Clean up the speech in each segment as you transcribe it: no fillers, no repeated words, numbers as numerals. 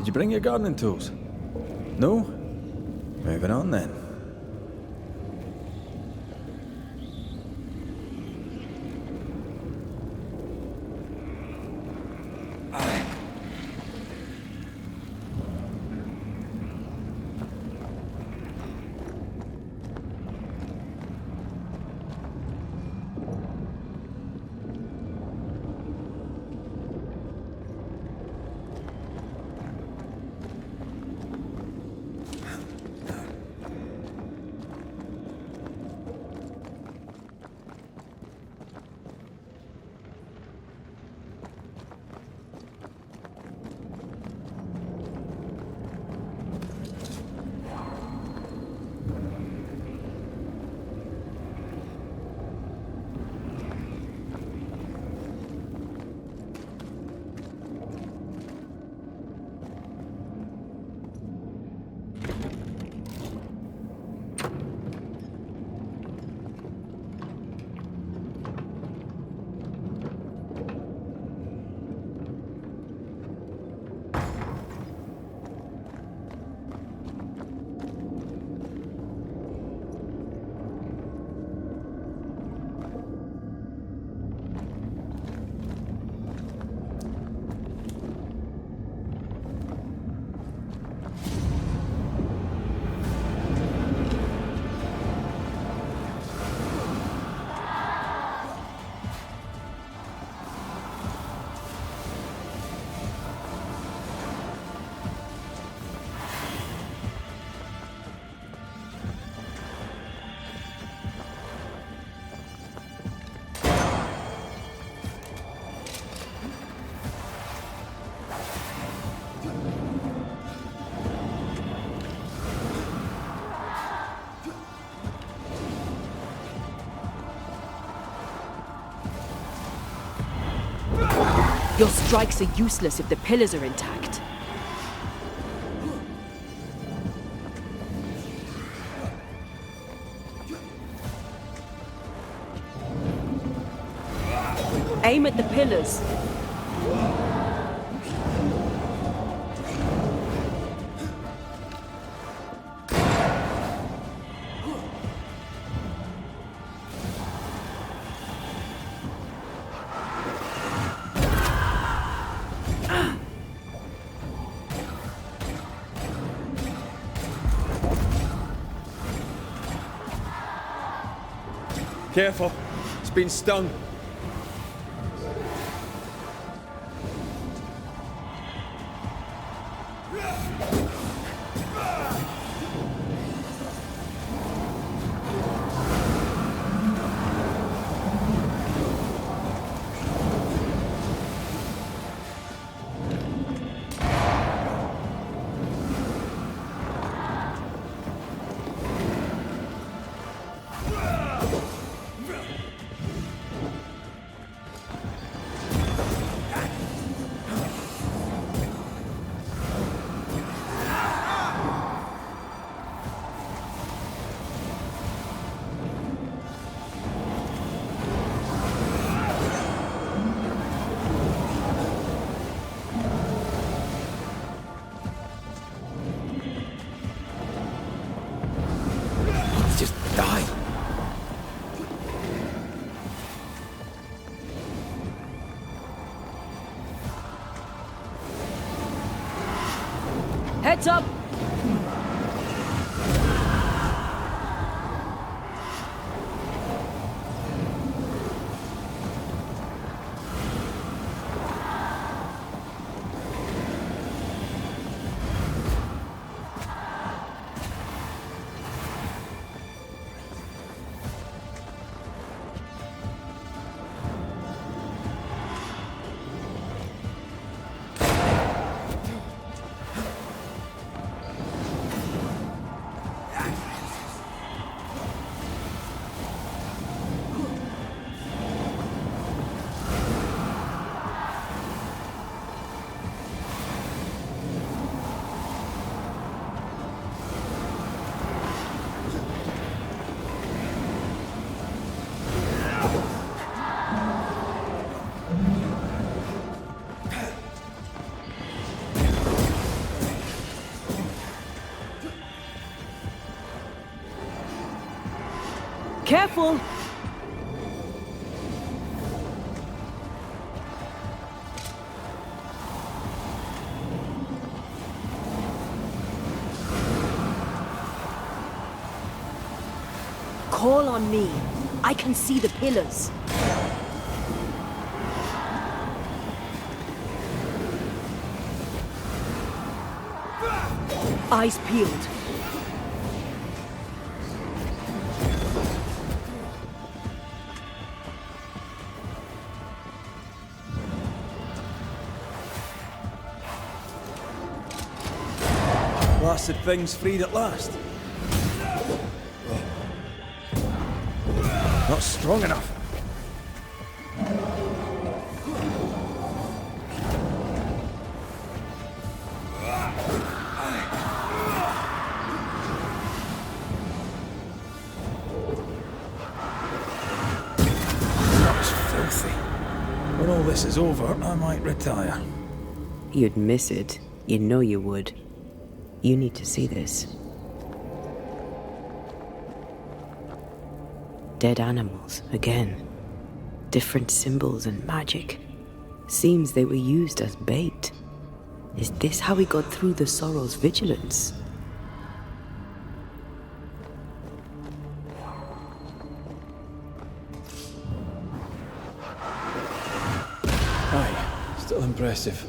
Did you bring your gardening tools? No? Moving on then. Your strikes are useless if the pillars are intact. Aim at the pillars. Careful. It's been stung. Heads up! Careful! Call on me. I can see the pillars. Eyes peeled. Blasted thing's freed at last. Not strong enough. That's filthy. When all this is over, I might retire. You'd miss it. You know you would. You need to see this. Dead animals, again. Different symbols and magic. Seems they were used as bait. Is this how we got through the Sorrow's vigilance? Aye, still impressive.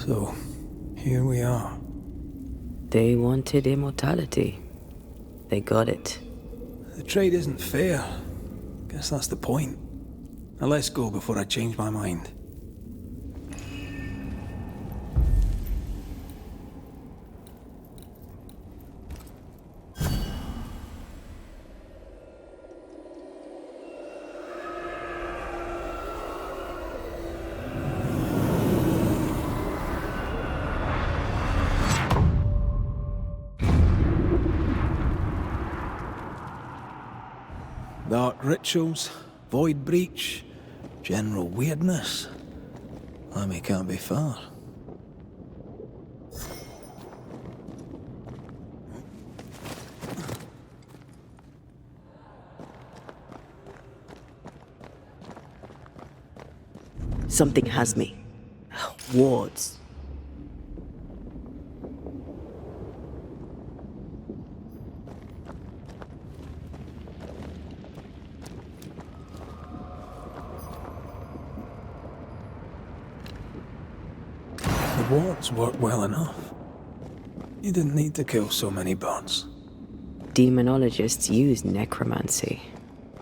So, here we are. They wanted immortality. They got it. The trade isn't fair. Guess that's the point. Now let's go before I change my mind. Dark rituals, void breach, general weirdness. Lemmy can't be far. Something has me. Wards. The wards work well enough. You didn't need to kill so many birds. Demonologists use necromancy.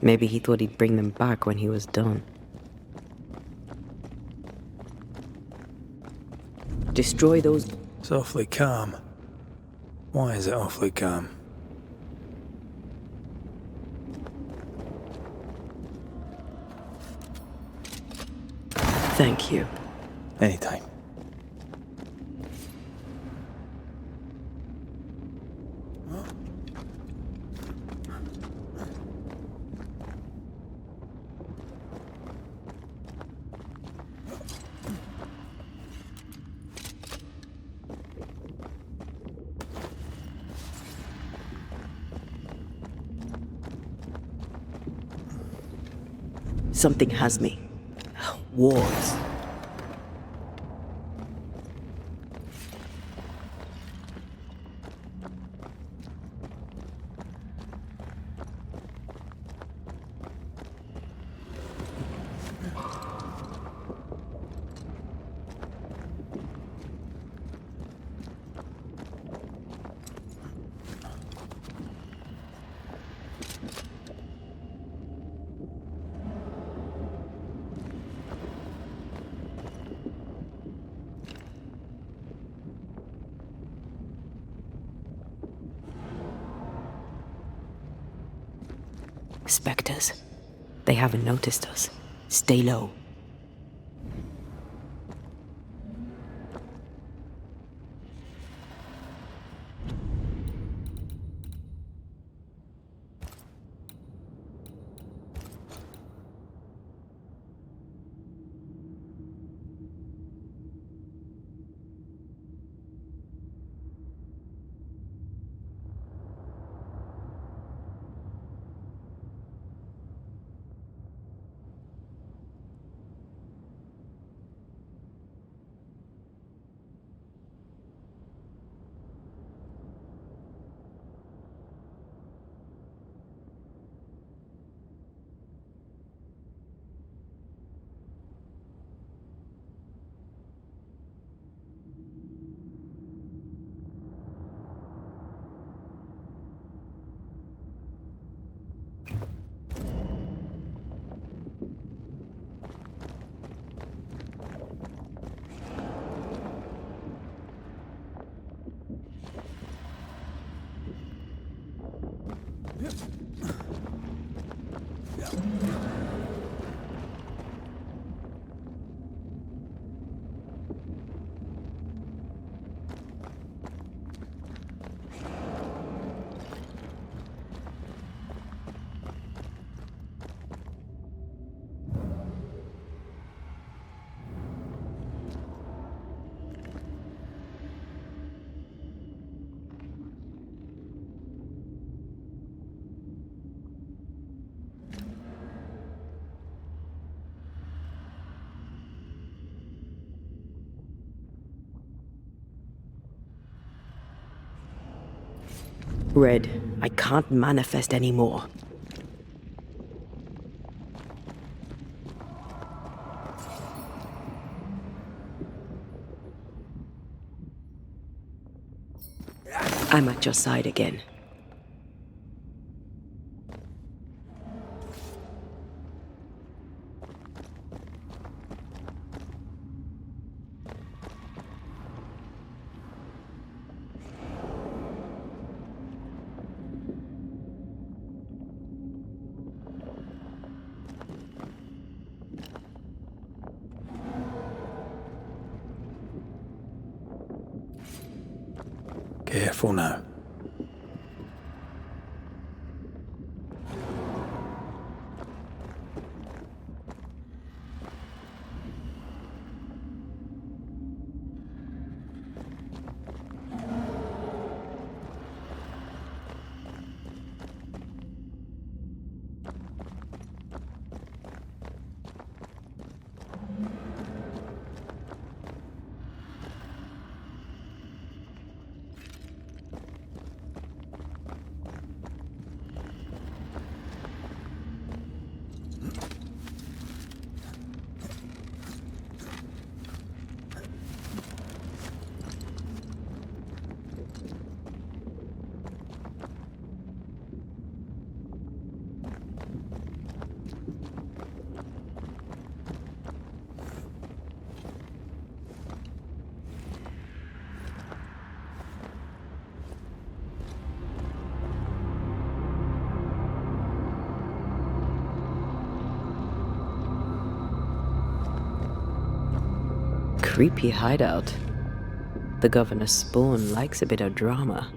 Maybe he thought he'd bring them back when he was done. Destroy those... It's awfully calm. Why is it awfully calm? Thank you. Anytime. Something has me. Wards. Spectres. They haven't noticed us. Stay low. Red, I can't manifest anymore. I'm at your side again. Careful now. Creepy hideout. The governor's spawn likes a bit of drama.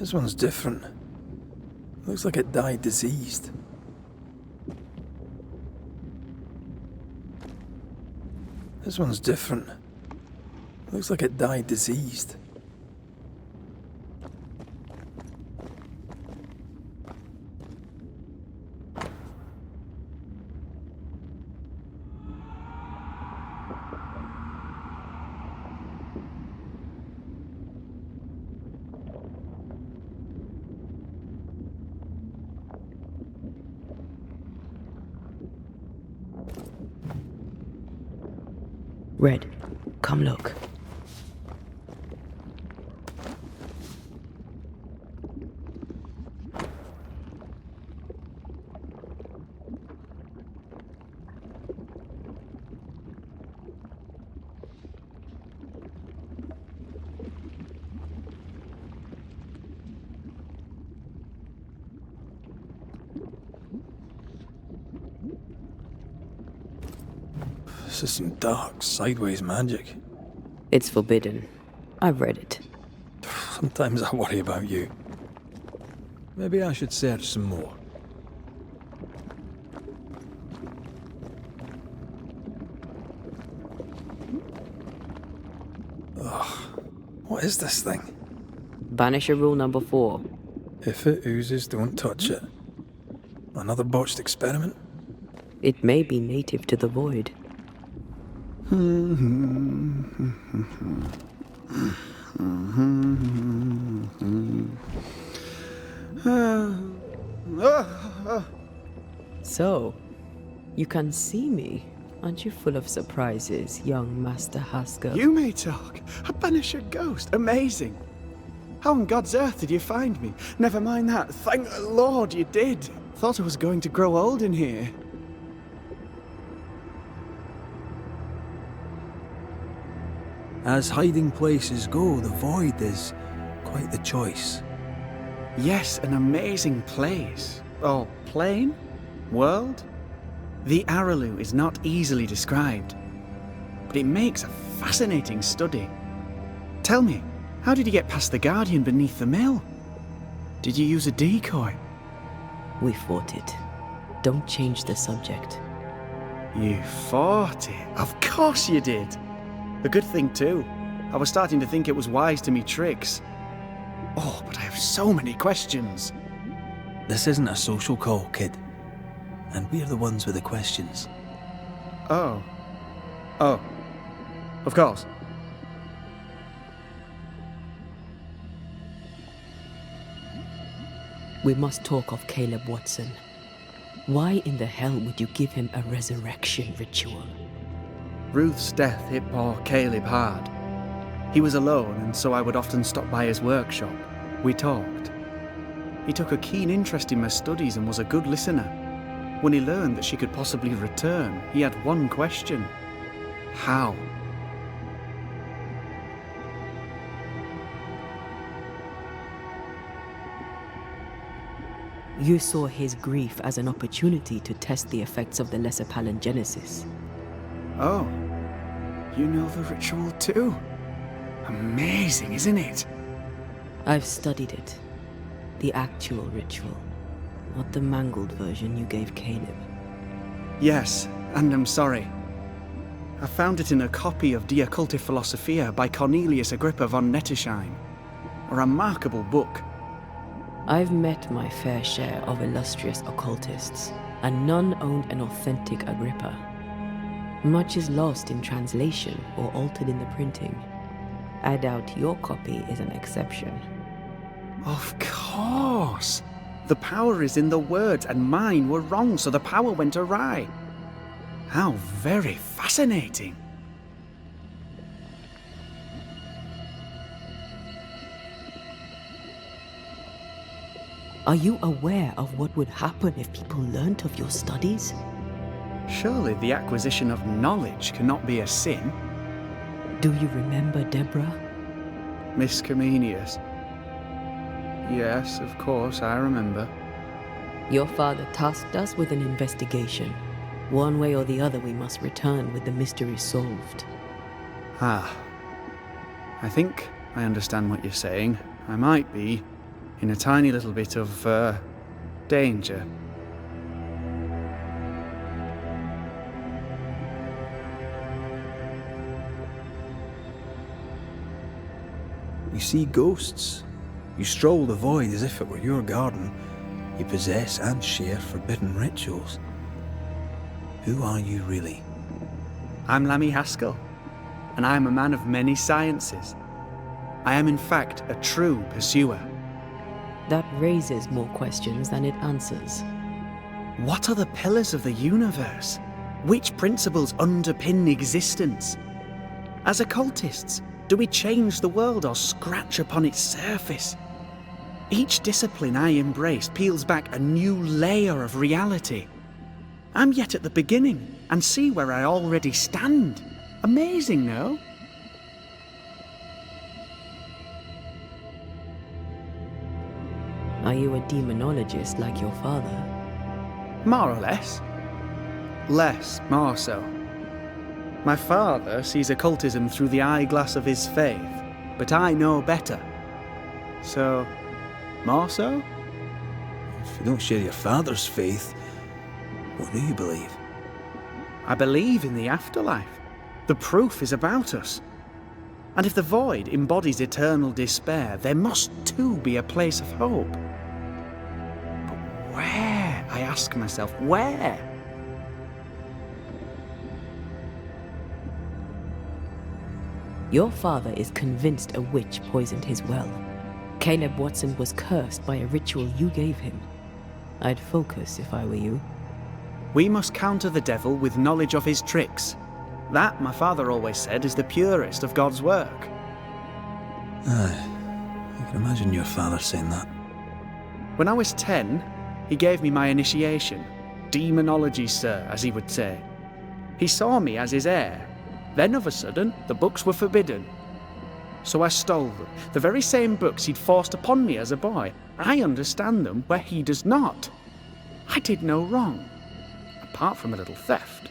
This one's different. Looks like it died diseased. This one's different. Looks like it died diseased. Red, come look. This is some dark, sideways magic. It's forbidden. I've read it. Sometimes I worry about you. Maybe I should search some more. Ugh. What is this thing? Banisher rule number 4. If it oozes, don't touch it. Another botched experiment? It may be native to the void. So, you can see me. Aren't you full of surprises, young Master Haskell? You may talk. A Banisher ghost. Amazing. How on God's earth did you find me? Never mind that. Thank the Lord you did. Thought I was going to grow old in here. As hiding places go, the void is quite the choice. Yes, an amazing place. Or plane? World? The Araloo is not easily described, but it makes a fascinating study. Tell me, how did you get past the Guardian beneath the mill? Did you use a decoy? We fought it. Don't change the subject. You fought it? Of course you did. A good thing too. I was starting to think it was wise to me tricks. Oh, but I have so many questions. This isn't a social call, kid. And we're the ones with the questions. Oh. Oh. Of course. We must talk of Caleb Watson. Why in the hell would you give him a resurrection ritual? Ruth's death hit poor Caleb hard. He was alone, and so I would often stop by his workshop. We talked. He took a keen interest in my studies and was a good listener. When he learned that she could possibly return, he had one question. How? You saw his grief as an opportunity to test the effects of the lesser palingenesis. Oh, you know the ritual too? Amazing, isn't it? I've studied it. The actual ritual, not the mangled version you gave Caleb. Yes, and I'm sorry. I found it in a copy of De Occulti Philosophia by Cornelius Agrippa von Nettesheim. A remarkable book. I've met my fair share of illustrious occultists, and none owned an authentic Agrippa. Much is lost in translation or altered in the printing. I doubt your copy is an exception. Of course! The power is in the words, and mine were wrong, so the power went awry. How very fascinating! Are you aware of what would happen if people learnt of your studies? Surely the acquisition of knowledge cannot be a sin. Do you remember Deborah? Miss Comenius. Yes, of course, I remember. Your father tasked us with an investigation. One way or the other, we must return with the mystery solved. Ah. I think I understand what you're saying. I might be in a tiny little bit of, danger. You see ghosts. You stroll the void as if it were your garden. You possess and share forbidden rituals. Who are you really? I'm Lammy Haskell, and I am a man of many sciences. I am in fact a true pursuer. That raises more questions than it answers. What are the pillars of the universe? Which principles underpin existence? As occultists, do we change the world or scratch upon its surface? Each discipline I embrace peels back a new layer of reality. I'm yet at the beginning, and see where I already stand. Amazing, no? Are you a demonologist like your father? More or less. Less, more so. My father sees occultism through the eyeglass of his faith, but I know better. So, more so? If you don't share your father's faith, what do you believe? I believe in the afterlife. The proof is about us. And if the void embodies eternal despair, there must too be a place of hope. But where? I ask myself, where? Your father is convinced a witch poisoned his well. Caleb Watson was cursed by a ritual you gave him. I'd focus if I were you. We must counter the devil with knowledge of his tricks. That, my father always said, is the purest of God's work. Aye, I can imagine your father saying that. When I was 10, he gave me my initiation. Demonology, sir, as he would say. He saw me as his heir. Then, of a sudden, the books were forbidden. So I stole them, the very same books he'd forced upon me as a boy. I understand them where he does not. I did no wrong, apart from a little theft.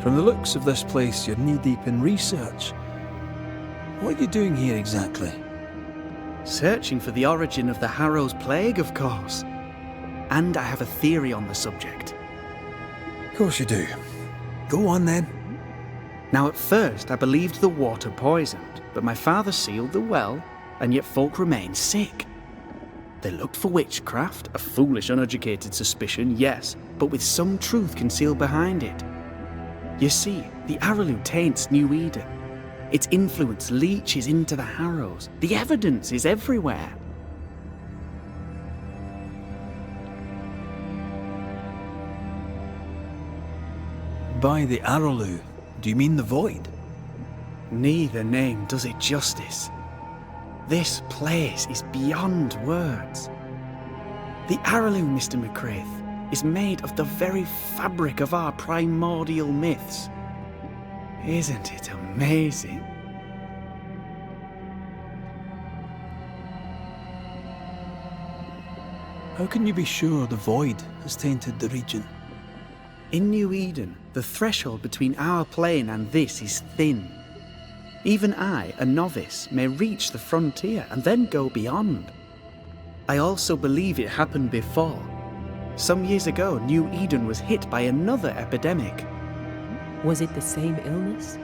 From the looks of this place, you're knee-deep in research. What are you doing here exactly? Searching for the origin of the Harrow's Plague, of course. And I have a theory on the subject. Of course you do. Go on then. Now at first I believed the water poisoned, but my father sealed the well, and yet folk remained sick. They looked for witchcraft, a foolish, uneducated suspicion, yes, but with some truth concealed behind it. You see, the Araloo taints New Eden. Its influence leaches into the Harrows. The evidence is everywhere. By the Araloo, do you mean the void? Neither name does it justice. This place is beyond words. The Araloo, Mr. McCraith, is made of the very fabric of our primordial myths. Isn't it amazing? How can you be sure the void has tainted the region? In New Eden, the threshold between our plane and this is thin. Even I, a novice, may reach the frontier and then go beyond. I also believe it happened before. Some years ago, New Eden was hit by another epidemic. Was it the same illness?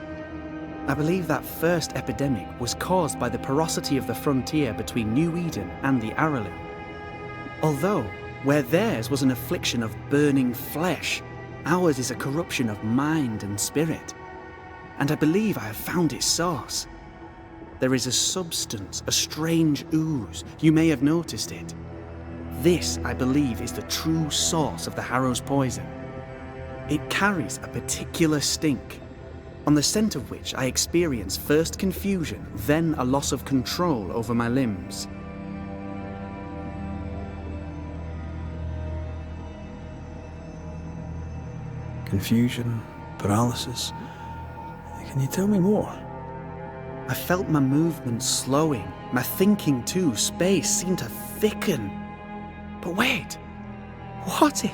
I believe that first epidemic was caused by the porosity of the frontier between New Eden and the Araloo. Although, where theirs was an affliction of burning flesh, ours is a corruption of mind and spirit. And I believe I have found its source. There is a substance, a strange ooze. You may have noticed it. This, I believe, is the true source of the Harrow's poison. It carries a particular stink, on the scent of which I experience first confusion, then a loss of control over my limbs. Confusion, paralysis. Can you tell me more? I felt my movement slowing, my thinking too. Space seemed to thicken. But wait, what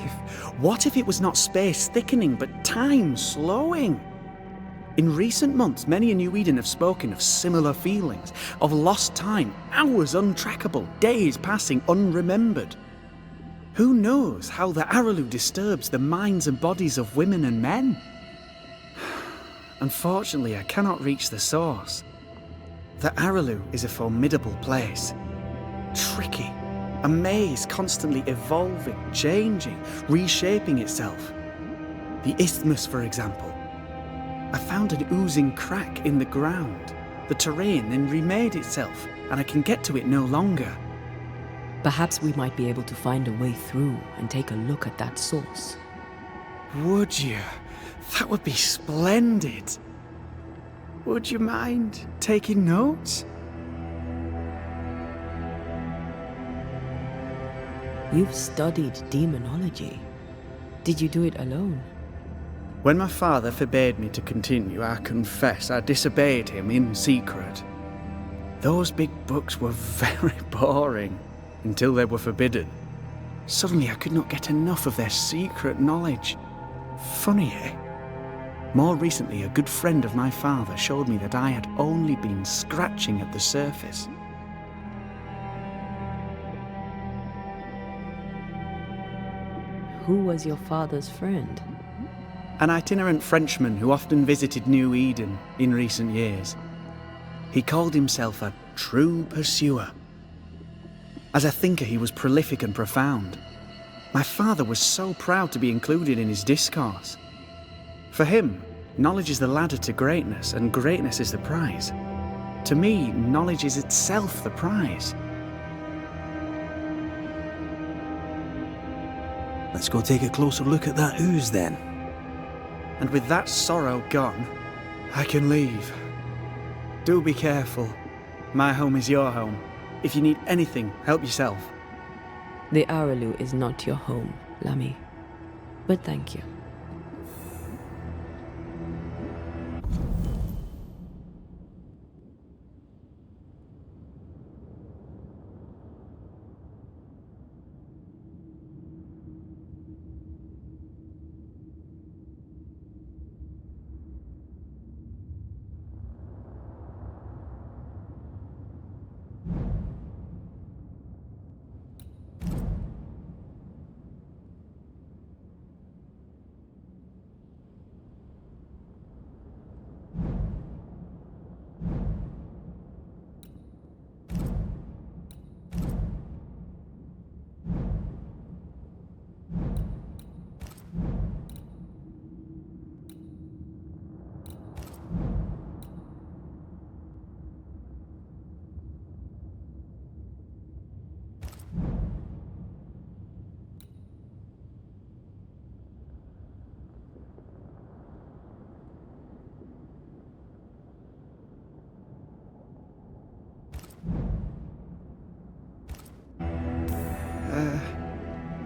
if it was not space thickening, but time slowing? In recent months, many in New Eden have spoken of similar feelings, of lost time, hours untrackable, days passing unremembered. Who knows how the Araloo disturbs the minds and bodies of women and men? Unfortunately, I cannot reach the source. The Araloo is a formidable place. Tricky. A maze constantly evolving, changing, reshaping itself. The isthmus, for example. I found an oozing crack in the ground. The terrain then remade itself, and I can get to it no longer. Perhaps we might be able to find a way through and take a look at that source. Would you? That would be splendid. Would you mind taking notes? You've studied demonology. Did you do it alone? When my father forbade me to continue, I confess I disobeyed him in secret. Those big books were very boring until they were forbidden. Suddenly I could not get enough of their secret knowledge. Funny, eh? More recently, a good friend of my father showed me that I had only been scratching at the surface. Who was your father's friend? An itinerant Frenchman who often visited New Eden in recent years. He called himself a true pursuer. As a thinker, he was prolific and profound. My father was so proud to be included in his discourse. For him, knowledge is the ladder to greatness, and greatness is the prize. To me, knowledge is itself the prize. Let's go take a closer look at that ooze then. And with that sorrow gone, I can leave. Do be careful. My home is your home. If you need anything, help yourself. The Araloo is not your home, Lammy. But thank you.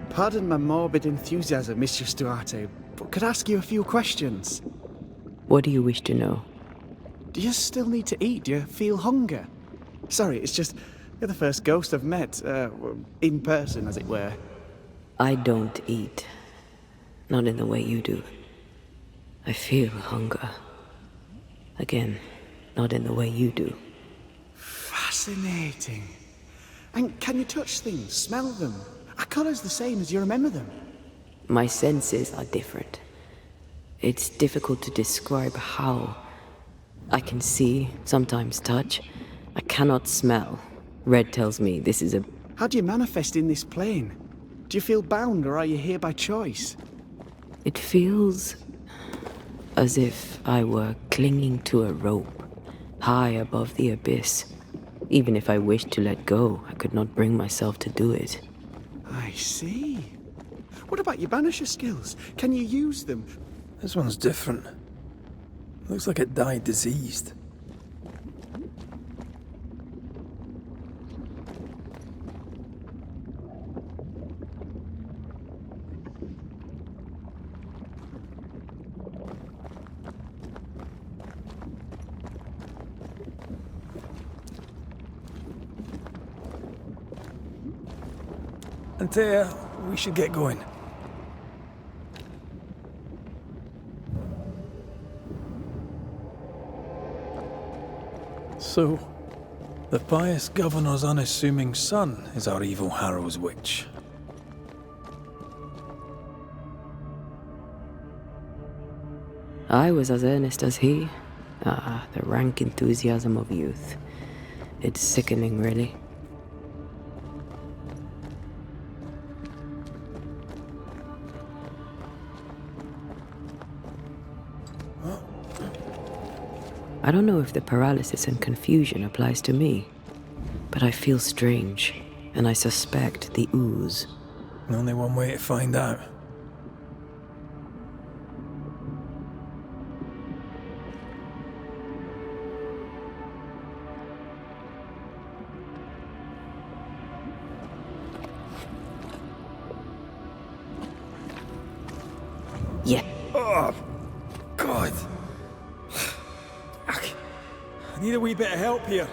Pardon my morbid enthusiasm, Mistress Duarte, but could I ask you a few questions? What do you wish to know? Do you still need to eat? Do you feel hunger? Sorry, it's just, you're the first ghost I've met, in person, as it were. I don't eat. Not in the way you do. I feel hunger. Again, not in the way you do. Fascinating. And can you touch things, smell them? Are colours the same as you remember them? My senses are different. It's difficult to describe how. I can see, sometimes touch. I cannot smell. Red tells me this is a... How do you manifest in this plane? Do you feel bound, or are you here by choice? It feels as if I were clinging to a rope, high above the abyss. Even if I wished to let go, I could not bring myself to do it. I see. What about your banisher skills? Can you use them? This one's different. Looks like it died diseased. Antea, we should get going. So, the pious governor's unassuming son is our evil Harrow's witch. I was as earnest as he. Ah, the rank enthusiasm of youth. It's sickening, really. I don't know if the paralysis and confusion applies to me, but I feel strange, and I suspect the ooze. Only one way to find out. Yeah. Oh, God. I need a wee bit of help here.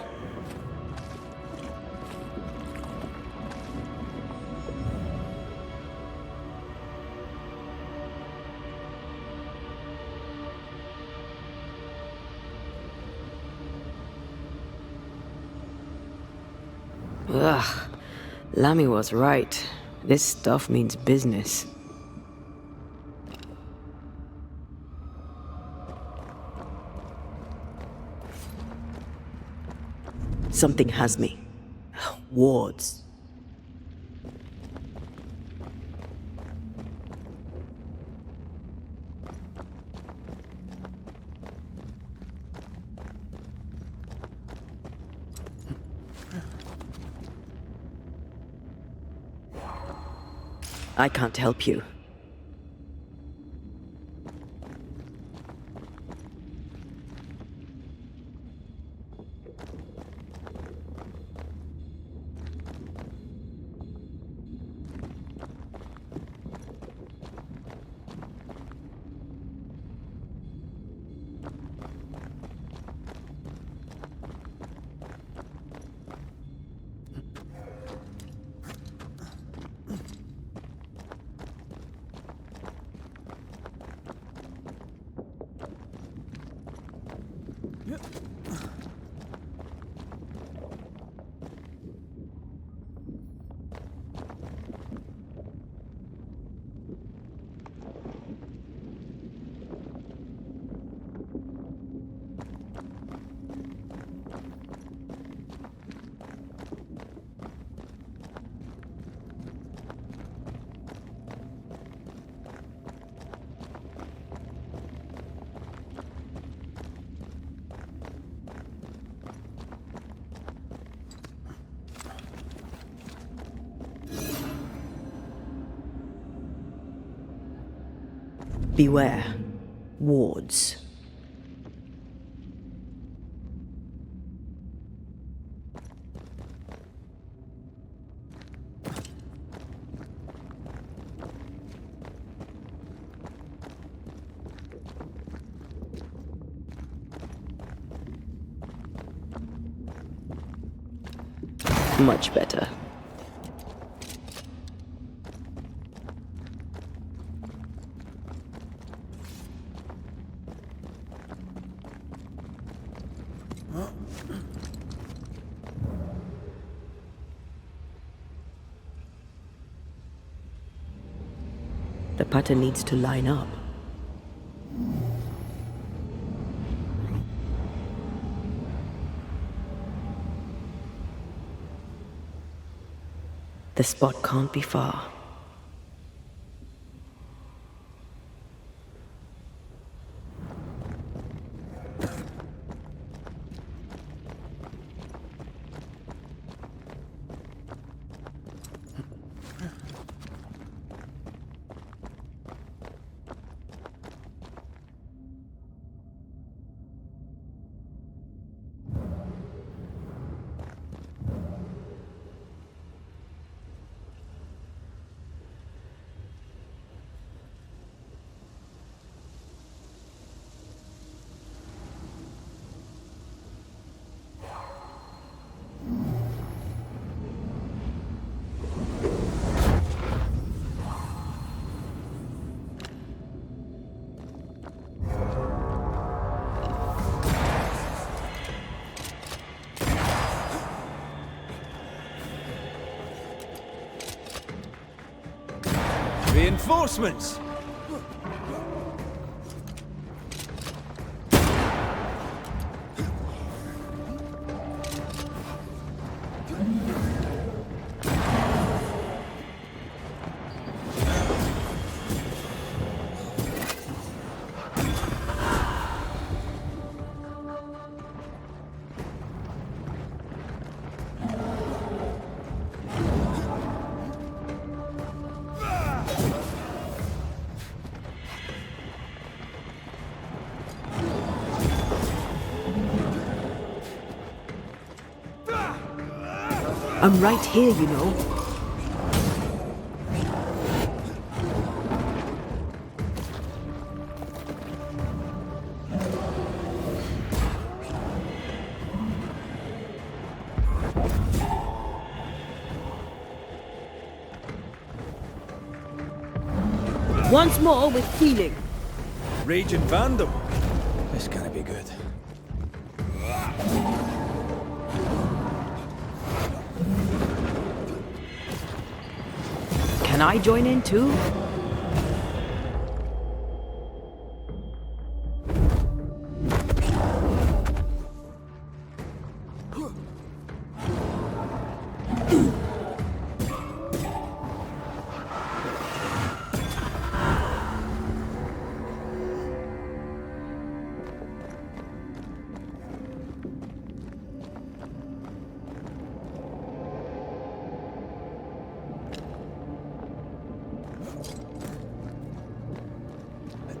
Ugh. Lammy was right. This stuff means business. Something has me. Wards. I can't help you. Beware. Wards. Much better. The pattern needs to line up. The spot can't be far. Reinforcements! I'm right here, you know. Once more with feeling. Raging Vandal. This can't be good. Can I join in too?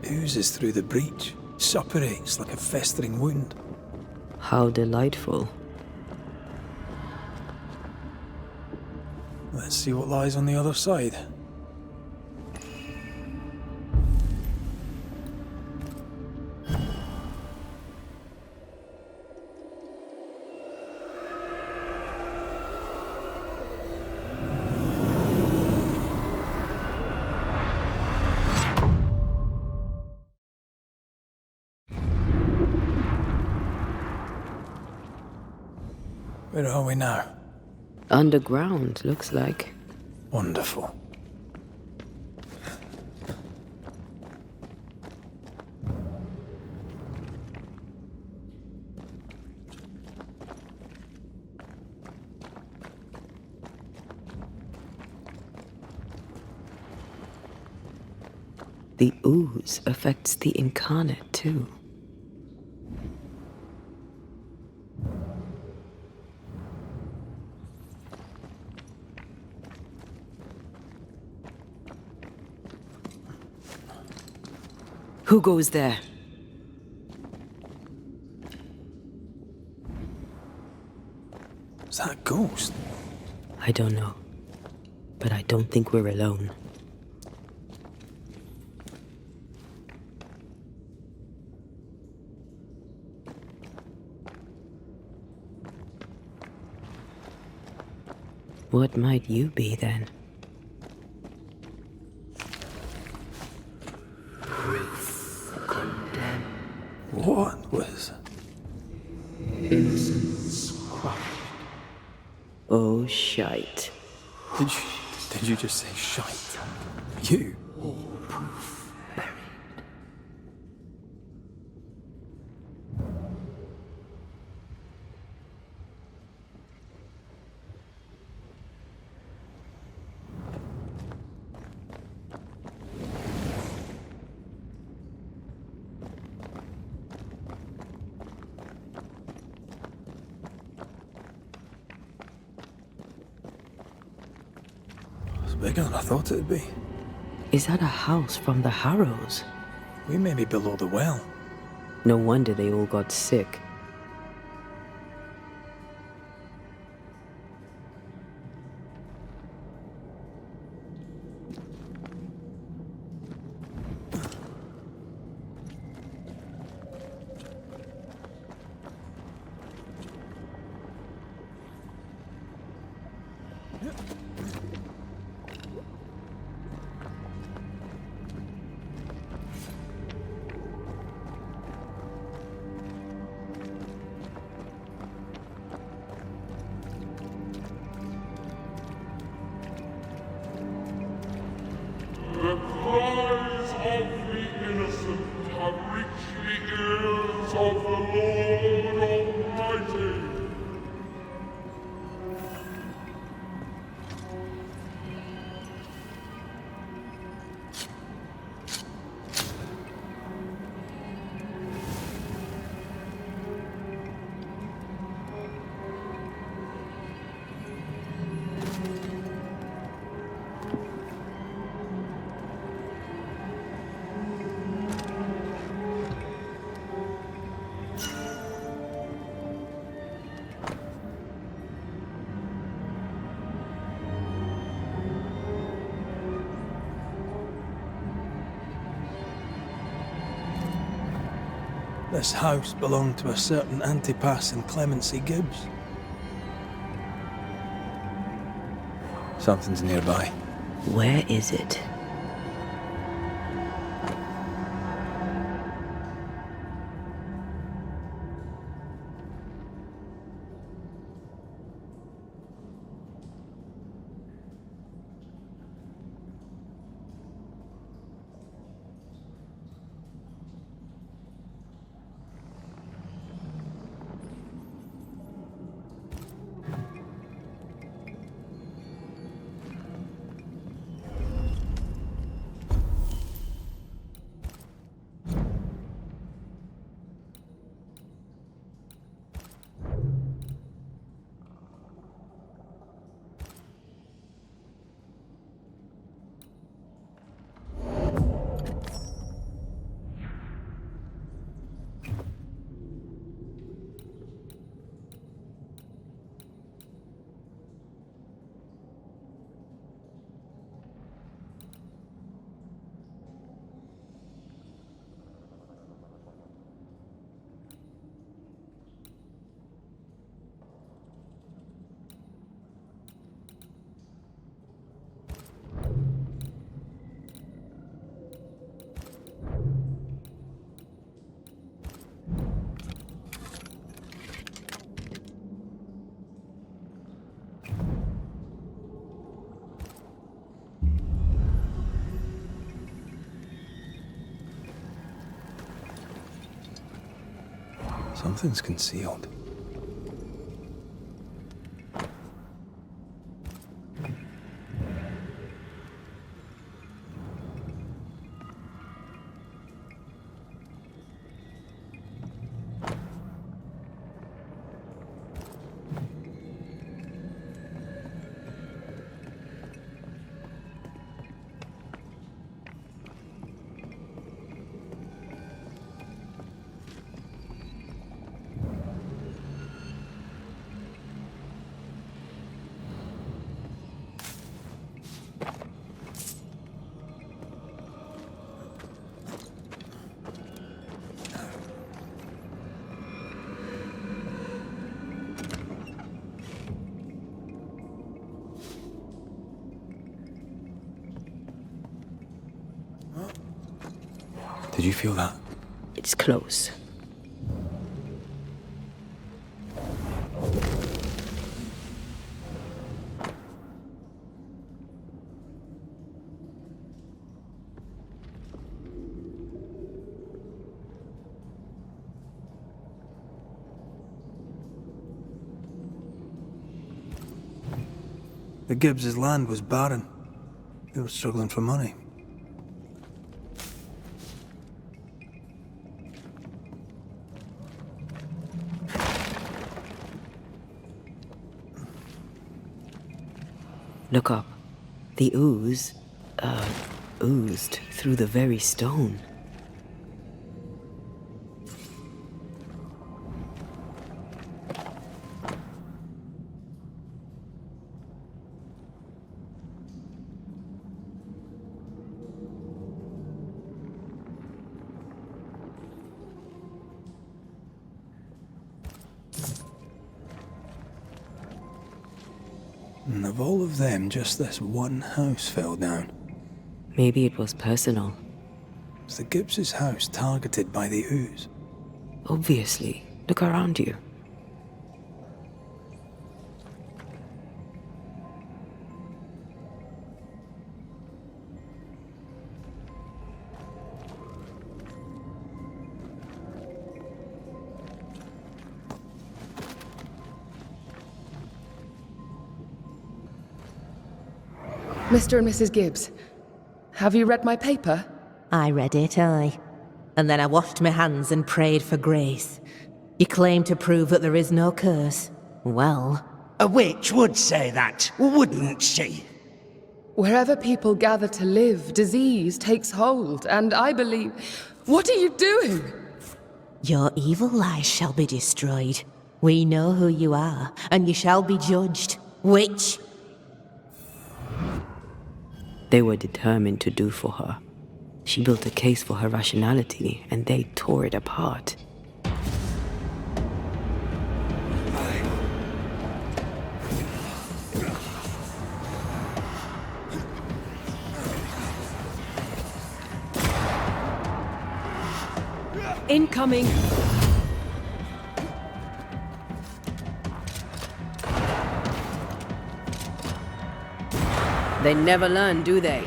Oozes through the breach, suppurates like a festering wound. How delightful. Let's see what lies on the other side. Where are we now? Underground, looks like. Wonderful. The ooze affects the incarnate too. Who goes there? Is that a ghost? I don't know. But I don't think we're alone. What might you be then? What was... Oh, shite. Did you just say shite? You? Bigger than I thought it'd be. Is that a house from the Harrows? We may be below the well. No wonder they all got sick. The cries of the innocent have reached the ears of the Lord Almighty. This house belonged to a certain Antipas and Clemency Gibbs. Something's nearby. Where is it? Something's concealed. Did you feel that? It's close. The Gibbs' land was barren. They were struggling for money. Look up. The ooze, oozed through the very stone. And of all of them, just this one house fell down. Maybe it was personal. Was the Gibbs' house targeted by the ooze? Obviously. Look around you. Mr. and Mrs. Gibbs, have you read my paper? I read it, aye. And then I washed my hands and prayed for grace. You claim to prove that there is no curse. Well, A witch would say that, wouldn't she? Wherever people gather to live, disease takes hold, and I believe... What are you doing? your evil lies shall be destroyed. We know who you are, and you shall be judged. Witch! They were determined to do for her. She built a case for her rationality, and they tore it apart. Incoming! They never learn, do they?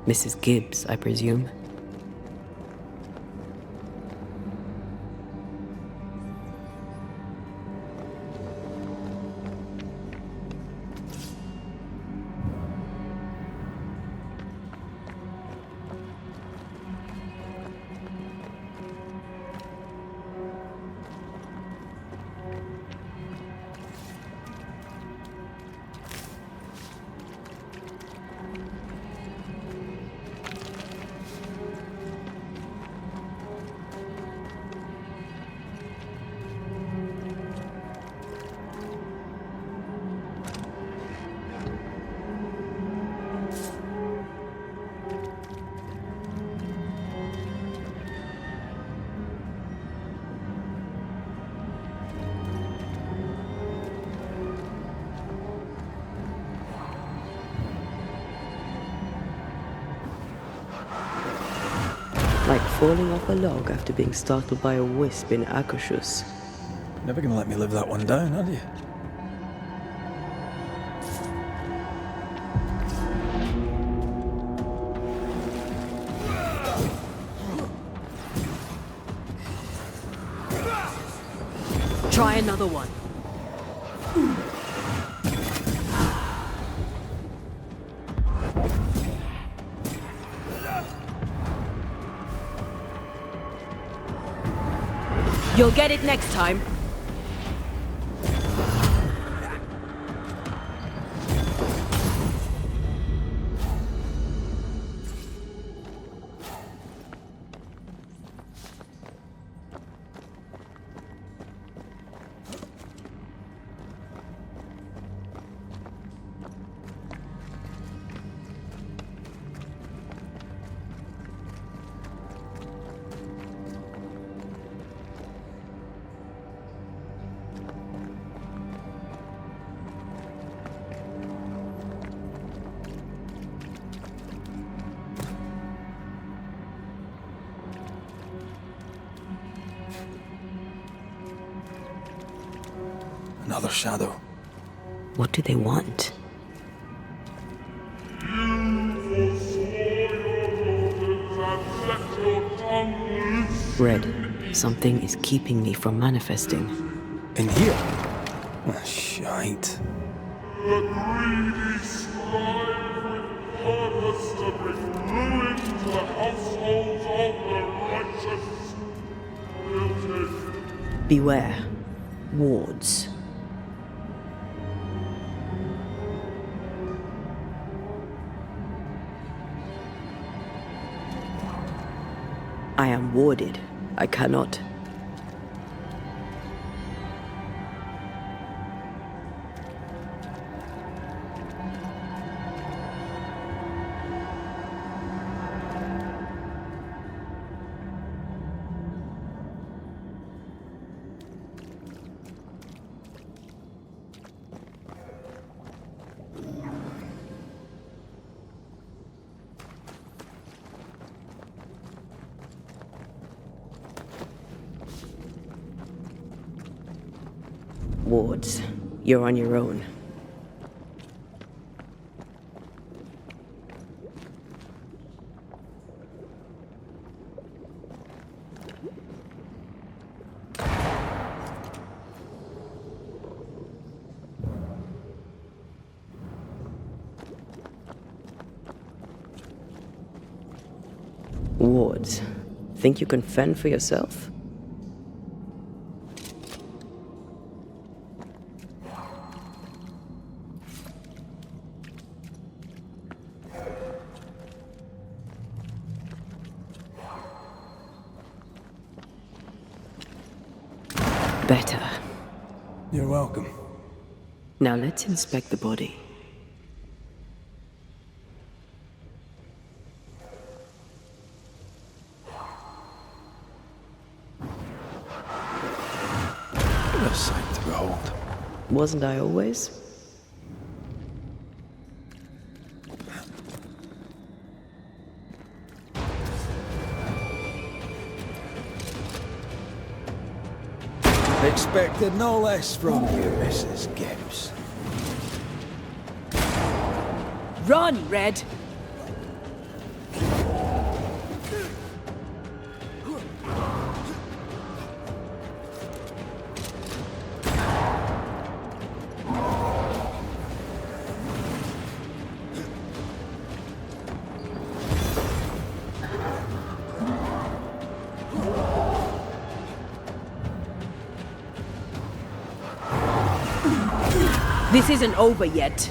Mrs. Gibbs, I presume. Like falling off a log after being startled by a wisp in Akashus. Never gonna let me live that one down, are you? Try another one. You'll get it next time. Another shadow. What do they want? Red, something is keeping me from manifesting. In here? Ah, shite. The greedy strive with purpose to bring ruin to the households of the righteous. Guilty. Beware. Wards. I am warded. I cannot. Wards, you're on your own. swords. Think you can fend for yourself? Better. You're welcome. Now let's inspect the body. What a sight to behold. Wasn't I always? Expected no less from you, Mrs. Gibbs. Run, Red! This isn't over yet.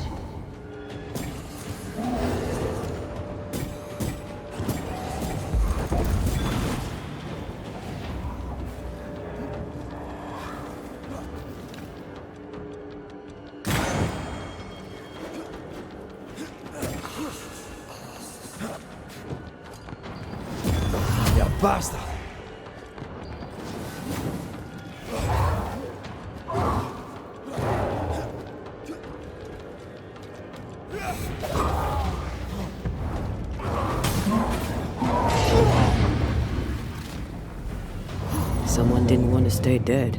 You bastard! Someone didn't want to stay dead.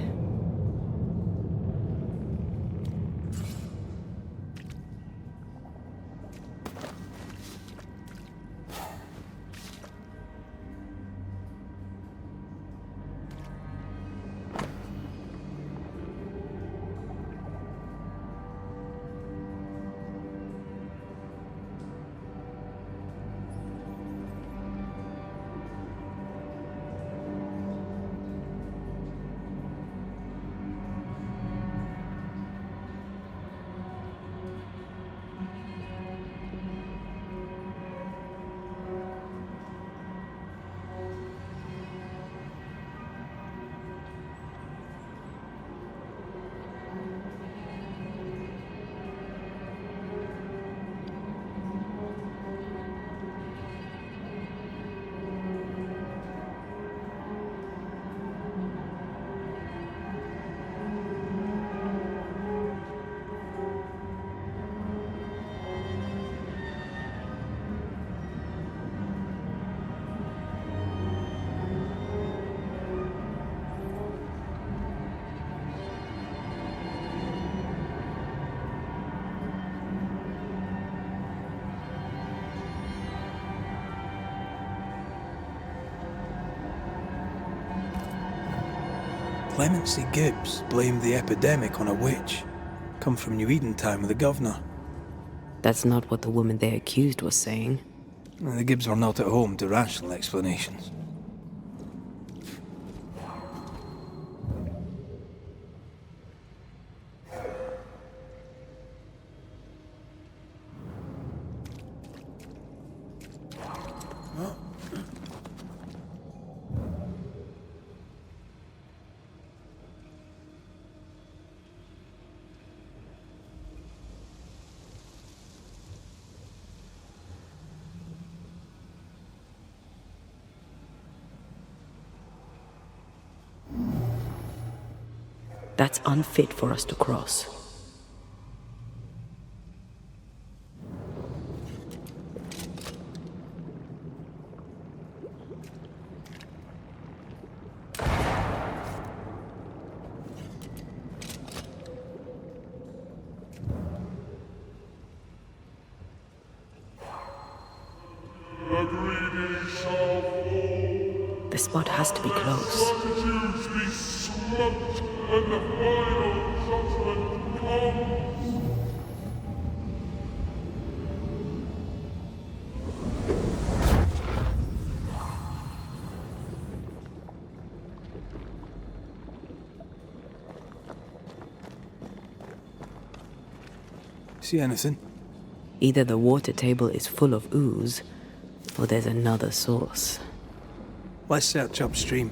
Clemency Gibbs blamed the epidemic on a witch. Come from New Eden time with the governor. That's not what the woman they accused was saying. The Gibbs were not at home to rational explanations. That's unfit for us to cross. The spot has to be close. Multitudes be smoked when the final judgment comes. See anything? Either the water table is full of ooze, or there's another source. Let's search upstream.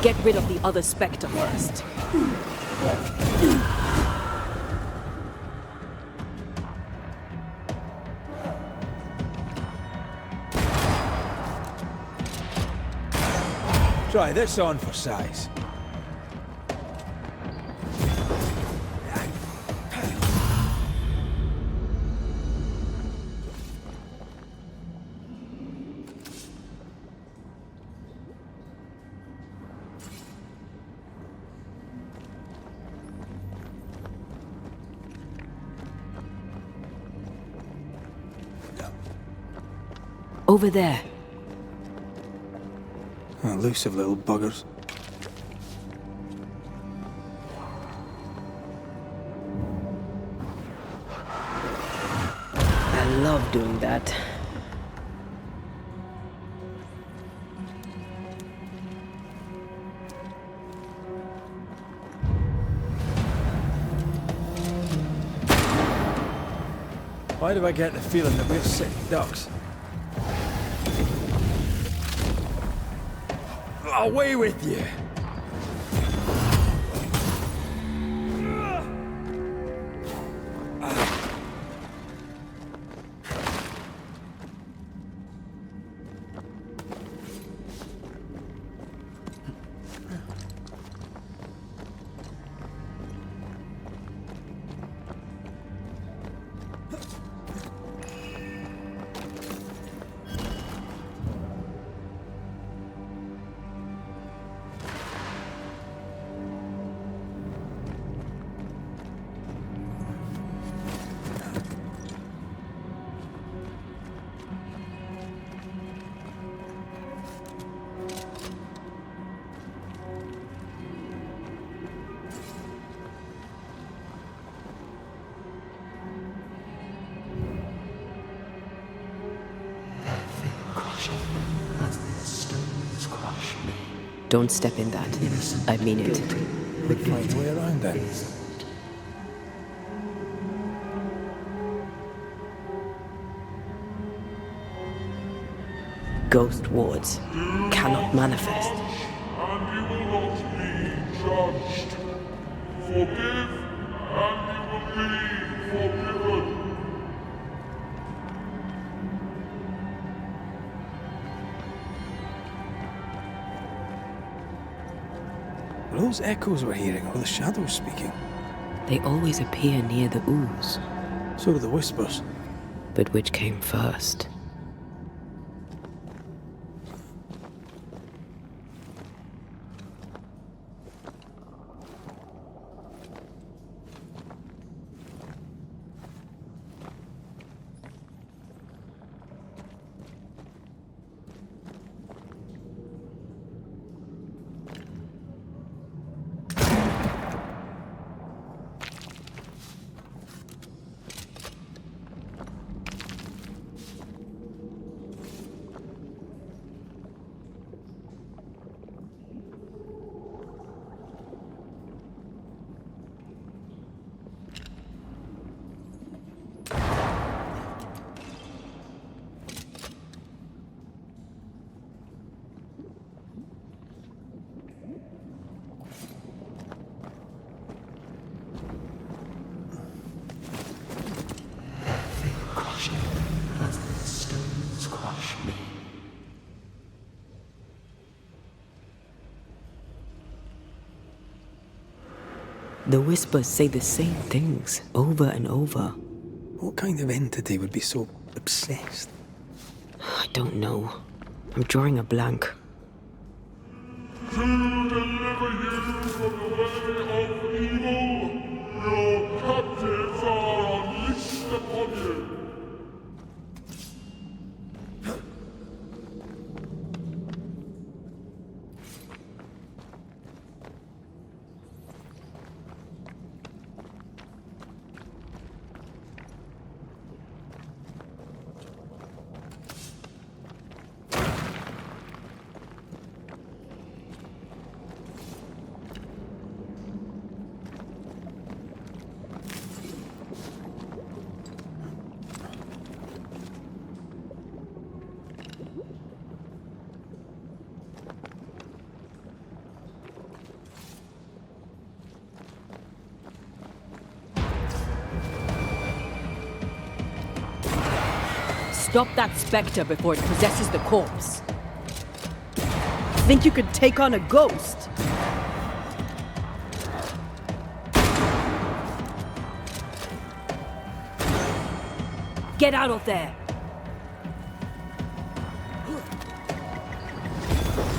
Get rid of the other Spectre first. Try this on for size. Over there. Elusive little buggers. I love doing that. Why do I get the feeling that we're sick ducks? Away with you! Don't step in that. I mean it. We'll find a way around that. Ghost wards cannot manifest. And you will not be judged. Forgive, and you will be forgiven. Were those echoes we're hearing, or the shadows speaking? They always appear near the ooze. So do the whispers. But which came first? The whispers say the same things over and over. What kind of entity would be so obsessed? I don't know. I'm drawing a blank. To deliver you from the way of evil, your captives are unleashed upon you. Stop that spectre before it possesses the corpse. Think you could take on a ghost? Get out of there!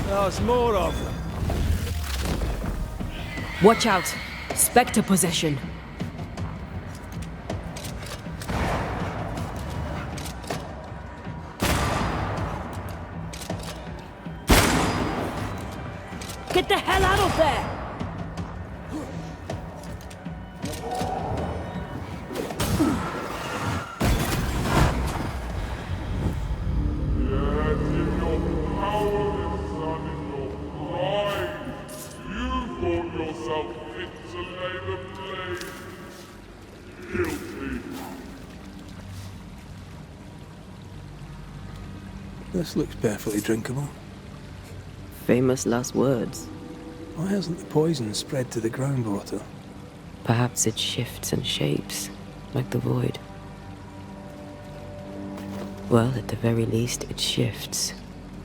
There's more of them. Watch out! Spectre possession. Get the hell out of there! Yet in your cowardice and in your pride, you thought yourself fit to lay the blame. Guilty. This looks perfectly drinkable. Famous last words. Why hasn't the poison spread to the groundwater? Perhaps it shifts and shapes, like the void. Well, at the very least, it shifts.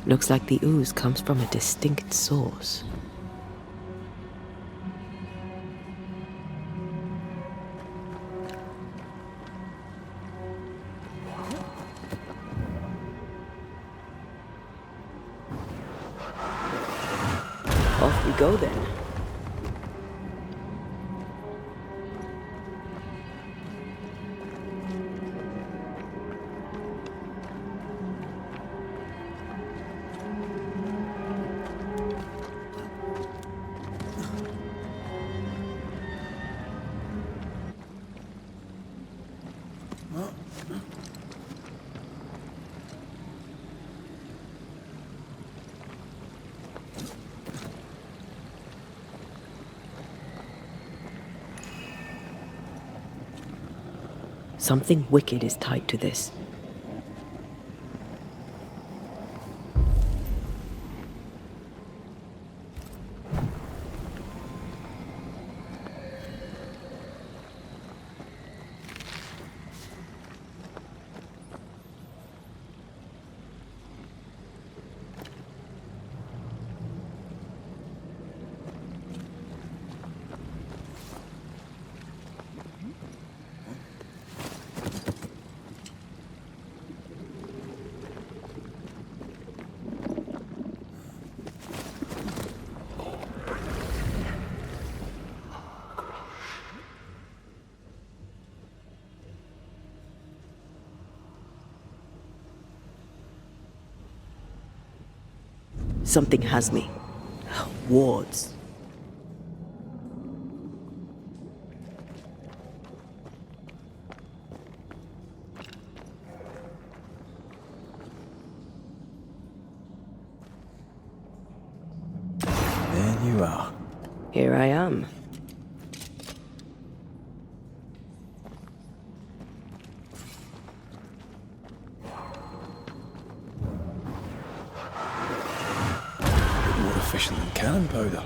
Looks like the ooze comes from a distinct source. Off we go then. Something wicked is tied to this. Something has me. Wards. There you are. Here I am. More efficient than cannon powder.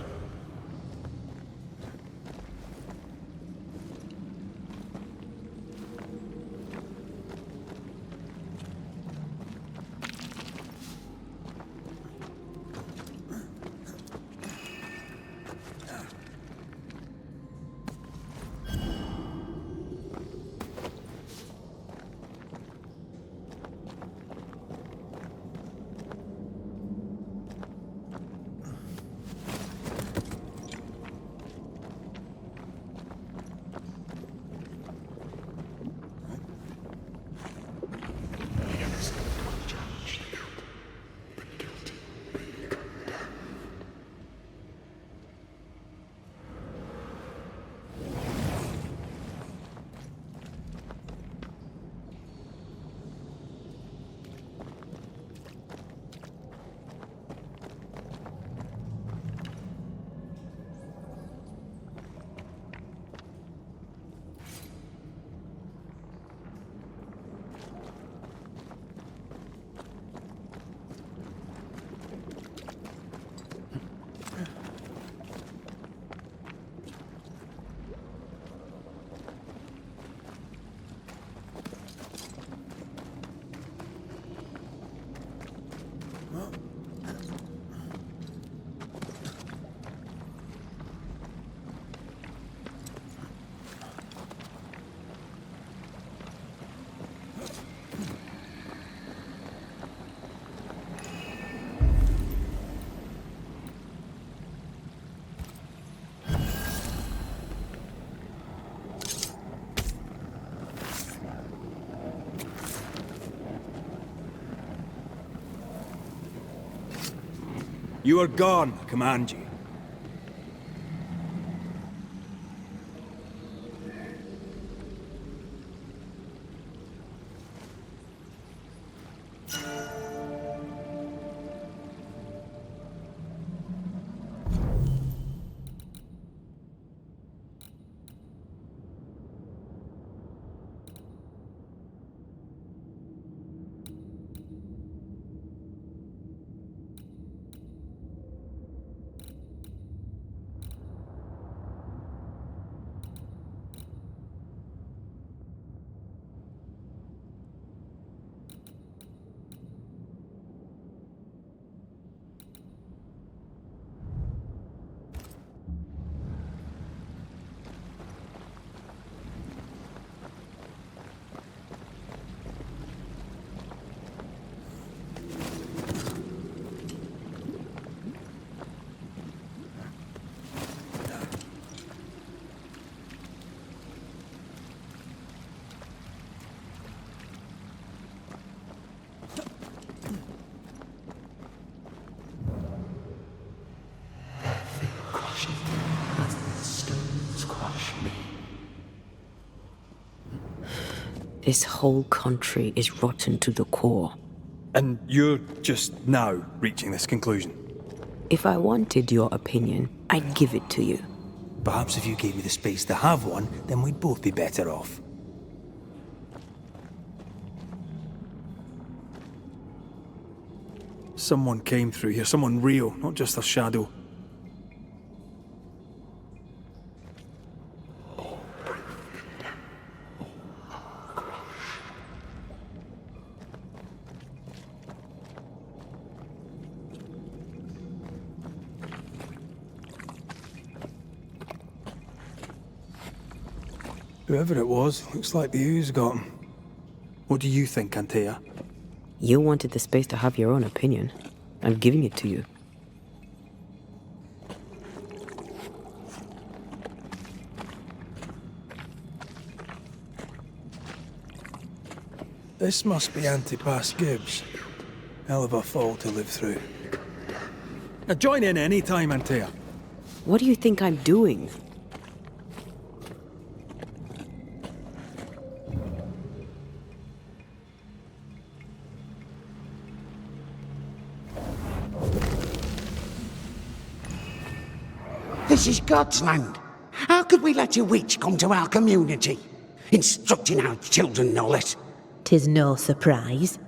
You are gone, I command you. This whole country is rotten to the core. And you're just now reaching this conclusion? If I wanted your opinion, I'd give it to you. Perhaps if you gave me the space to have one, then we'd both be better off. Someone came through here, someone real, not just a shadow. Whoever it was, looks like the ooze got him. What do you think, Antea? You wanted the space to have your own opinion. I'm giving it to you. This must be Antipas Gibbs. Hell of a fall to live through. Now join in any time, Antea. What do you think I'm doing? This is God's land. How could we let a witch come to our community? Instructing our children, no less. 'Tis no surprise.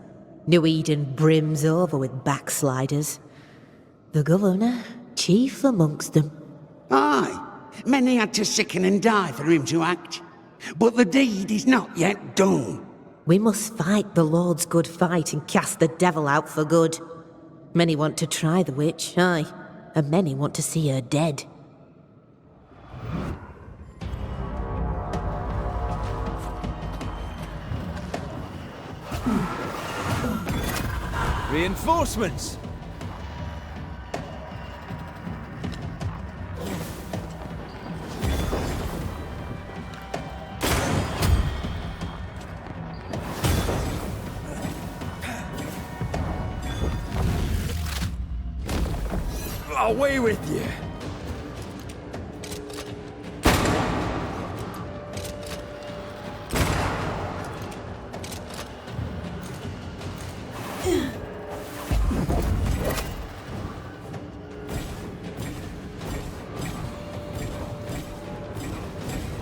New Eden brims over with backsliders. The governor, chief amongst them. Aye, many had to sicken and die for him to act. But the deed is not yet done. We must fight the Lord's good fight and cast the devil out for good. Many want to try the witch, aye, and many want to see her dead. Reinforcements! Away with you!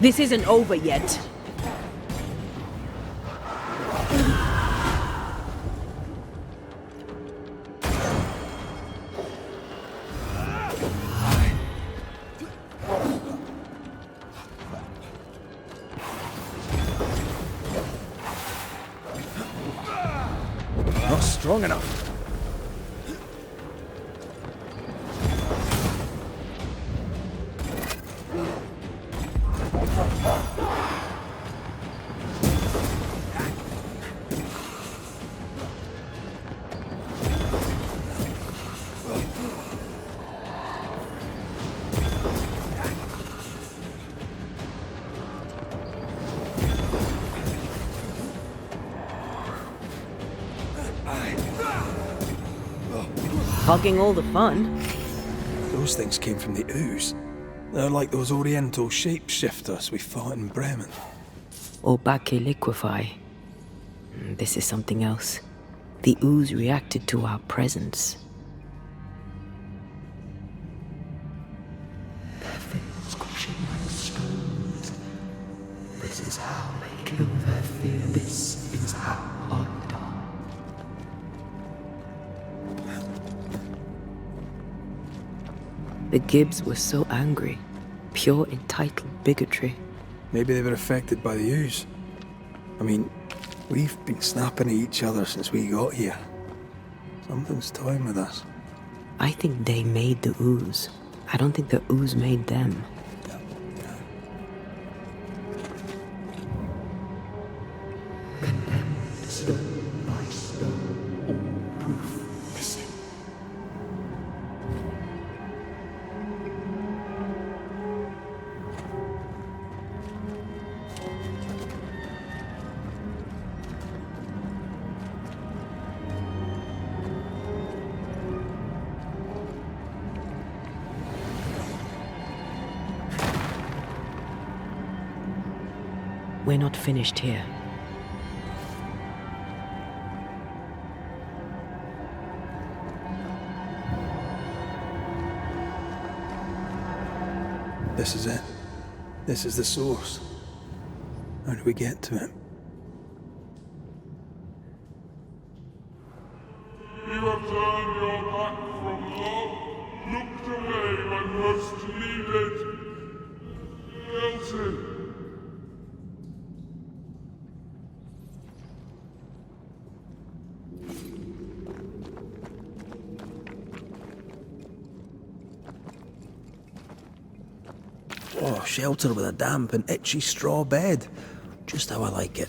This isn't over yet. Not strong enough. Hogging all the fun. those things came from the ooze. They're like those oriental shapeshifters we fought in Bremen. Or Bacche liquefy. This is something else. The ooze reacted to our presence. This is how they kill their fear. This is how I die. The Gibbs were so angry. Pure entitled bigotry. Maybe they were affected by the ooze. I mean, we've been snapping at each other since we got here. Something's toying with us. I think they made the ooze. I don't think the ooze made them. Condemned stone by stone, all proof missing. We're not finished here. This is it. This is the source. How do we get to it? You have turned your back from love, looked away when most needed. Elton. Oh, shelter with a damp and itchy straw bed. Just how I like it.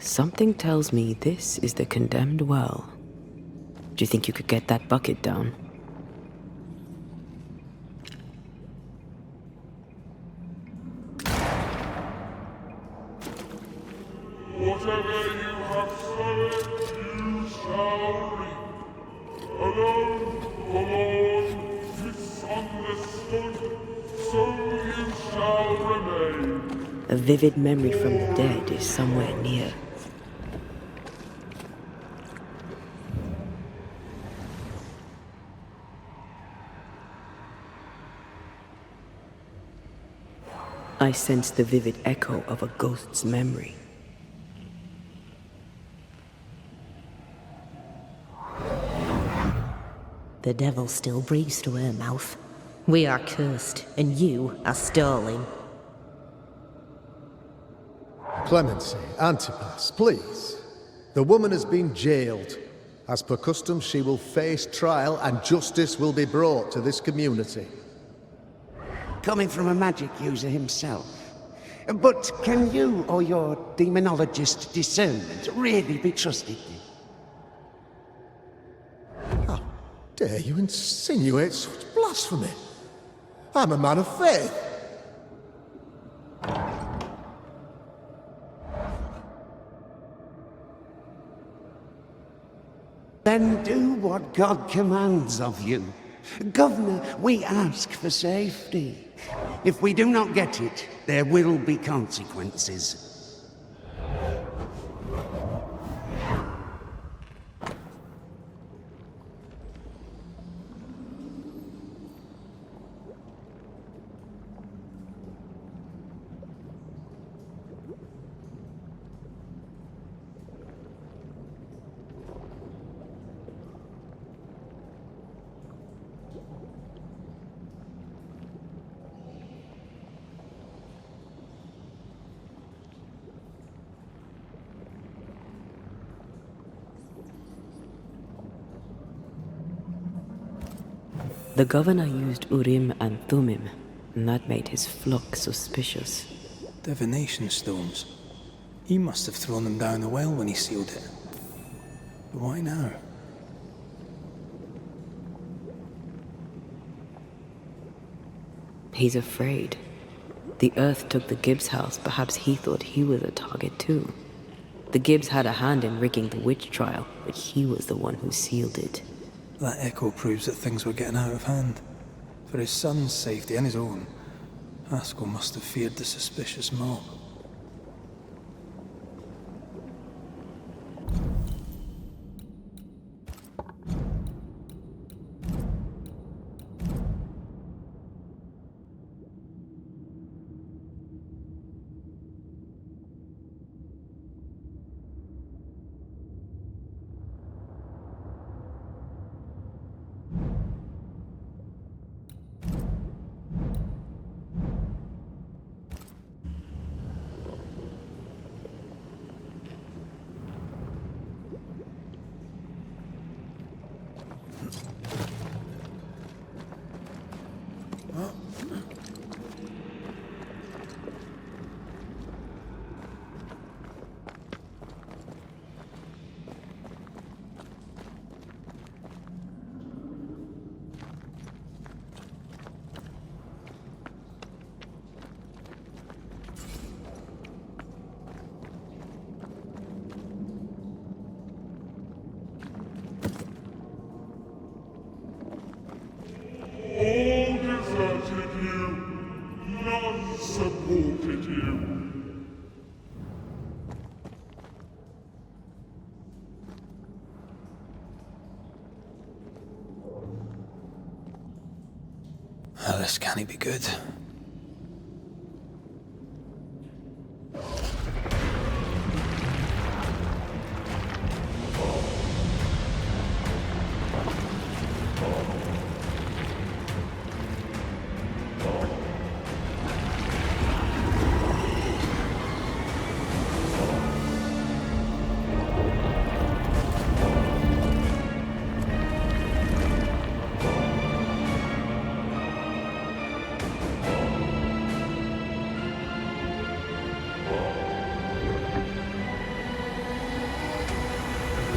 Something tells me this is the condemned well. Do you think you could get that bucket down? Whatever you have sown, you shall reap. Alone, forlorn, misunderstood, so you shall remain. A vivid memory from the dead is somewhere near. I sense the vivid echo of a ghost's memory. The devil still breathes through her mouth. We are cursed, and you are stolen. Clemency, Antipas, please. The woman has been jailed. As per custom, she will face trial and justice will be brought to this community. Coming from a magic user himself. But can you or your demonologist discernment really be trusted? How dare you insinuate such blasphemy? I'm a man of faith. Then do what God commands of you. Governor, we ask for safety. If we do not get it, there will be consequences. The governor used Urim and Thummim, and that made his flock suspicious. Divination stones. He must have thrown them down the well when he sealed it. But why now? He's afraid. The earth took the Gibbs house. Perhaps he thought he was a target too. The Gibbs had a hand in rigging the witch trial, but he was the one who sealed it. That echo proves that things were getting out of hand. For his son's safety and his own, Haskell must have feared the suspicious mob. All deserted you, none supported you. Oh, this can't be good.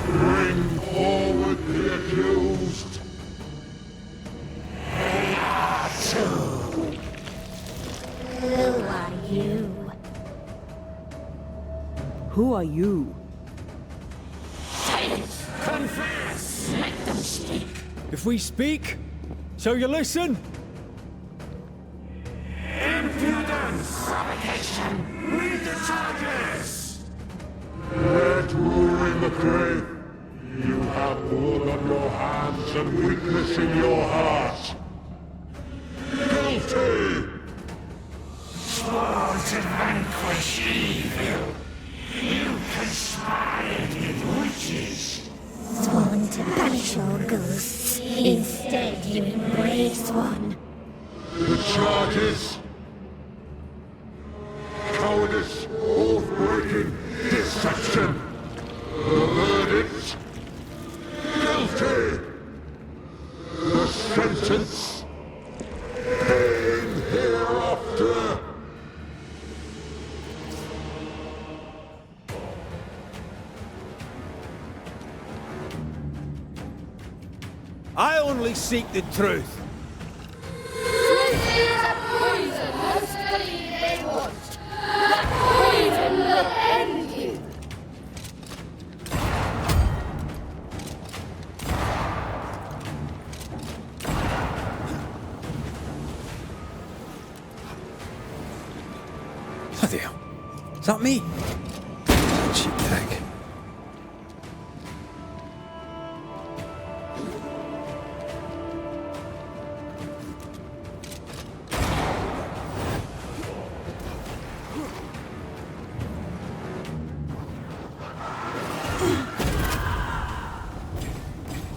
Bring forward the accused. Who are you? Who are you? Silence! Confess! Let them speak! If we speak, shall you listen? Impudence! Provocation! Read the charges! Let rule in the grave. You have blood on your hands and weakness in your heart. Guilty! Sworn to vanquish evil! You conspired with witches! Sworn to banish all ghosts! Instead you embrace one! The charges. Cowardice, oath-breaking, deception. The verdict. Guilty. The sentence. Pain hereafter. I only seek the truth. Bloody hell. Is that me? Cheap tag.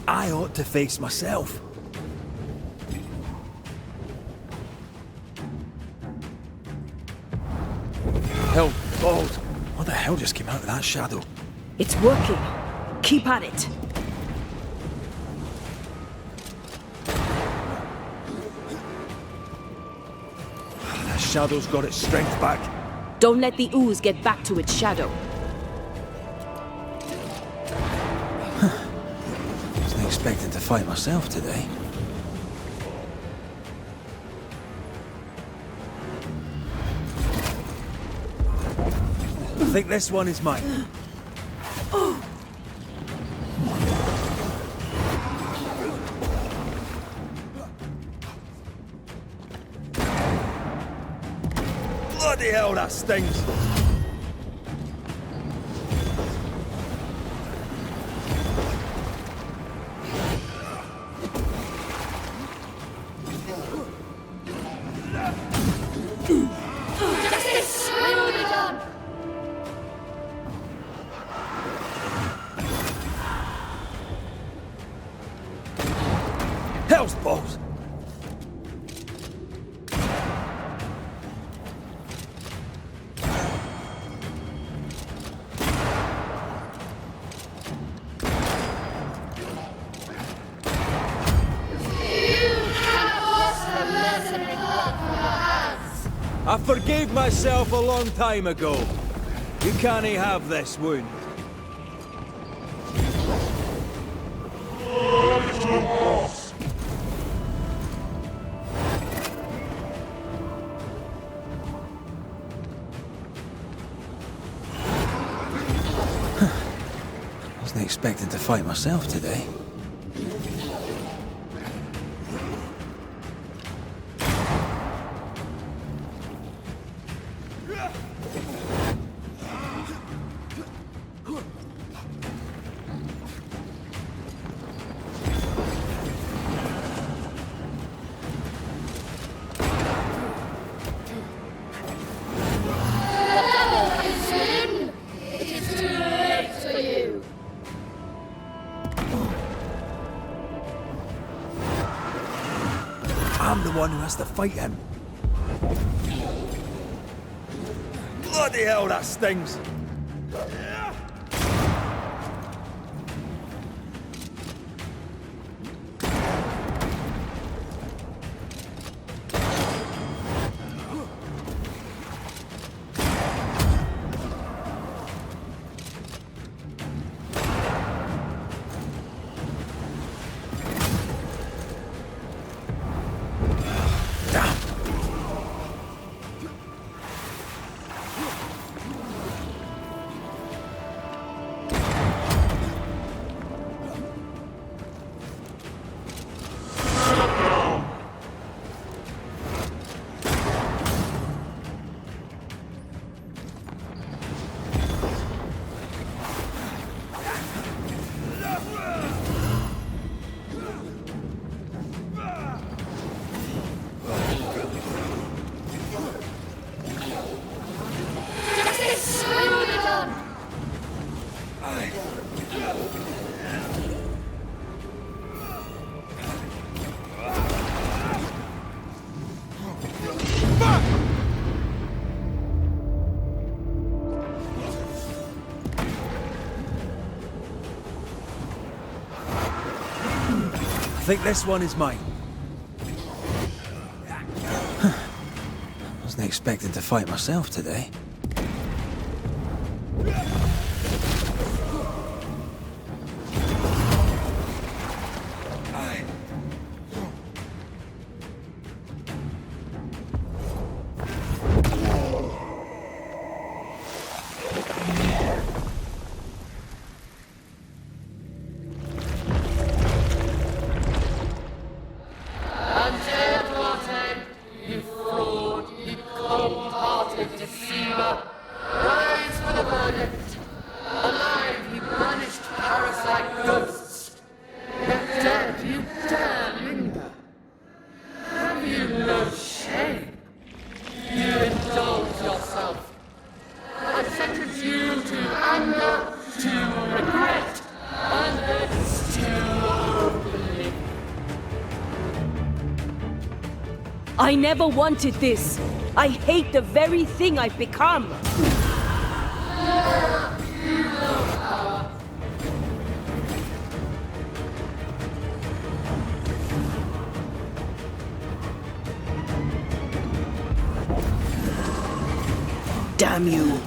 I ought to face myself. Hell, Bald. What the hell just came out of that shadow? It's working. Keep at it. The shadow's got its strength back. Don't let the ooze get back to its shadow. Wasn't expecting to fight myself today. I think this one is mine. Bloody hell, that stings! Hell's balls! I forgave myself a long time ago. You can't have this wound. Wasn't expecting to fight myself today. I'm the one who has to fight him. Bloody hell, that stings! I think this one is mine. Wasn't expecting to fight myself today. Antea, you fraud, you cold-hearted deceiver! Rise for the verdict! Alive, you banished parasite ghosts! Yet dead, you dare linger! Have you no shame? You indulge yourself! I sentence you to anger, to regret, and thence to oblivion. I never wanted this. I hate the very thing I've become. Damn you.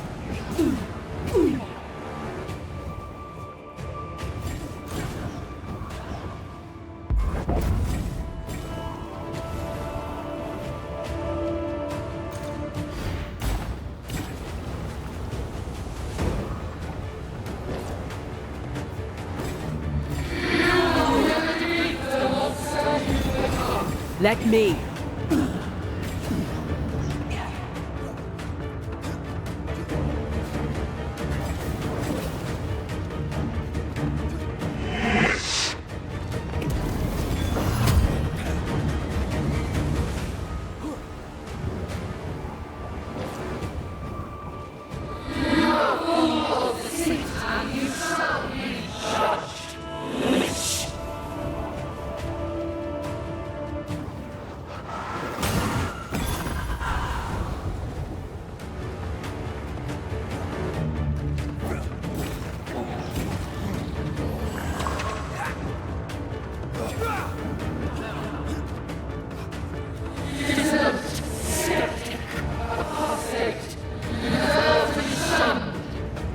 Let me.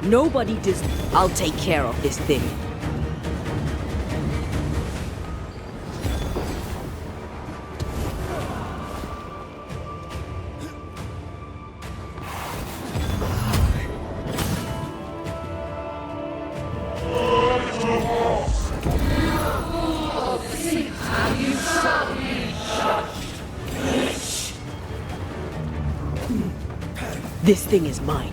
Nobody does. I'll take care of this thing. This thing is mine.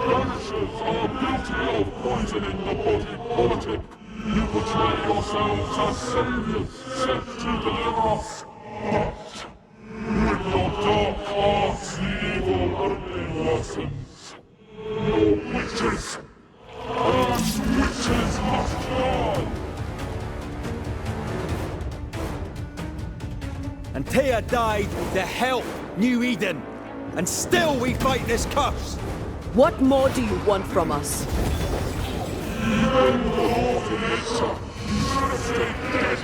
Banishers are guilty of poisoning the body politic. You portray yourselves as saviors sent to deliver us. But with your dark arts, the evil only worsens. Your witches, and witches must die. Antea died to help New Eden, and still we fight this curse. What more do you want from us? Even the Lord of Nature should stay dead.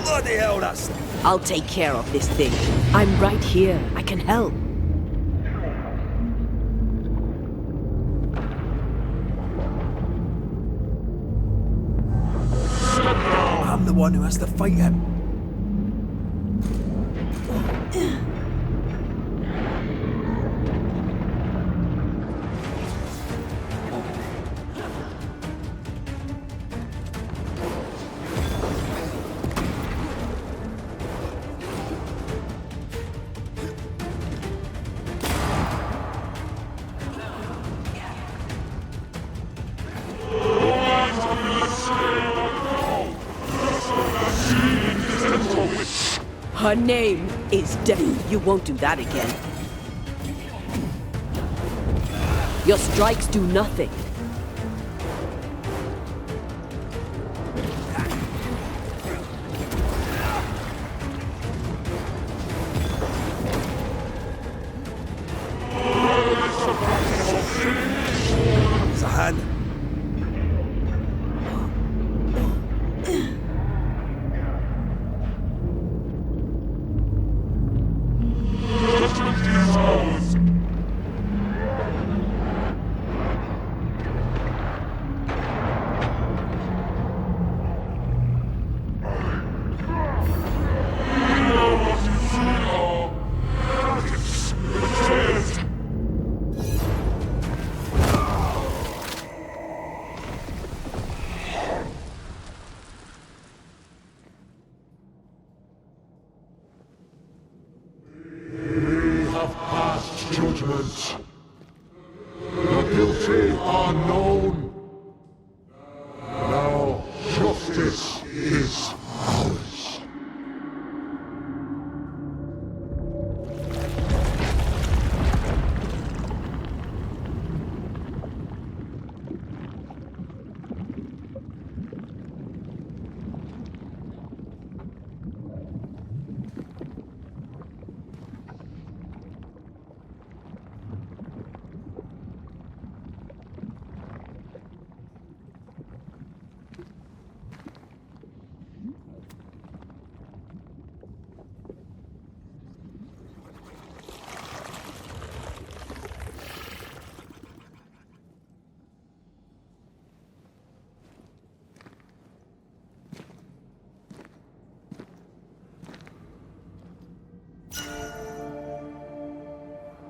Bloody hell, that's... I'll take care of this thing. I'm right here. I can help. I'm the one who has to fight him. Her name is Desi. You won't do that again. Your strikes do nothing. It's a hand. Judgment. The guilty are known. Now justice is ours.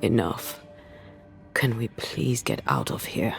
Enough. Can we please get out of here?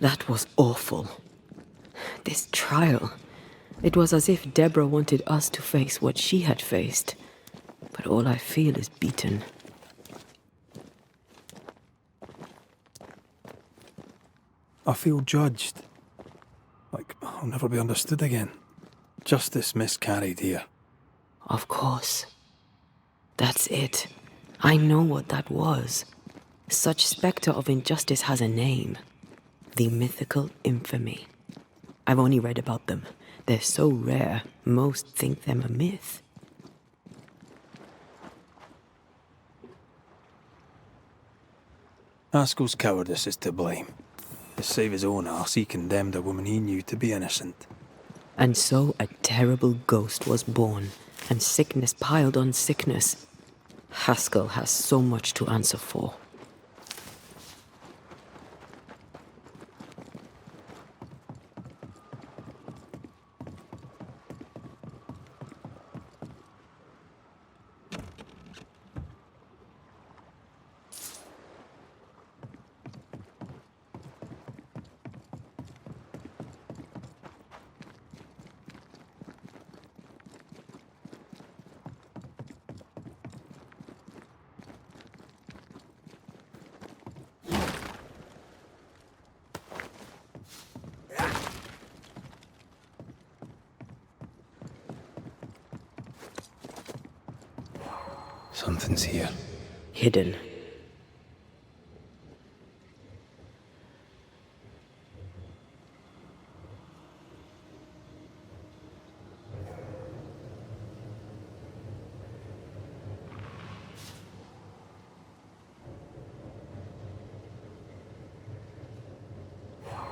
That was awful. This trial. It was as if Deborah wanted us to face what she had faced. But all I feel is beaten. I feel judged. Like I'll never be understood again. Justice miscarried here. Of course. That's it. I know what that was. Such spectre of injustice has a name. The mythical infamy. I've only read about them. They're so rare, most think them a myth. Haskell's cowardice is to blame. To save his own arse, he condemned a woman he knew to be innocent. And so a terrible ghost was born, and sickness piled on sickness. Haskell has so much to answer for. Something's here. Hidden.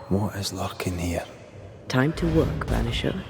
What is lurking here? Time to work, Banisher.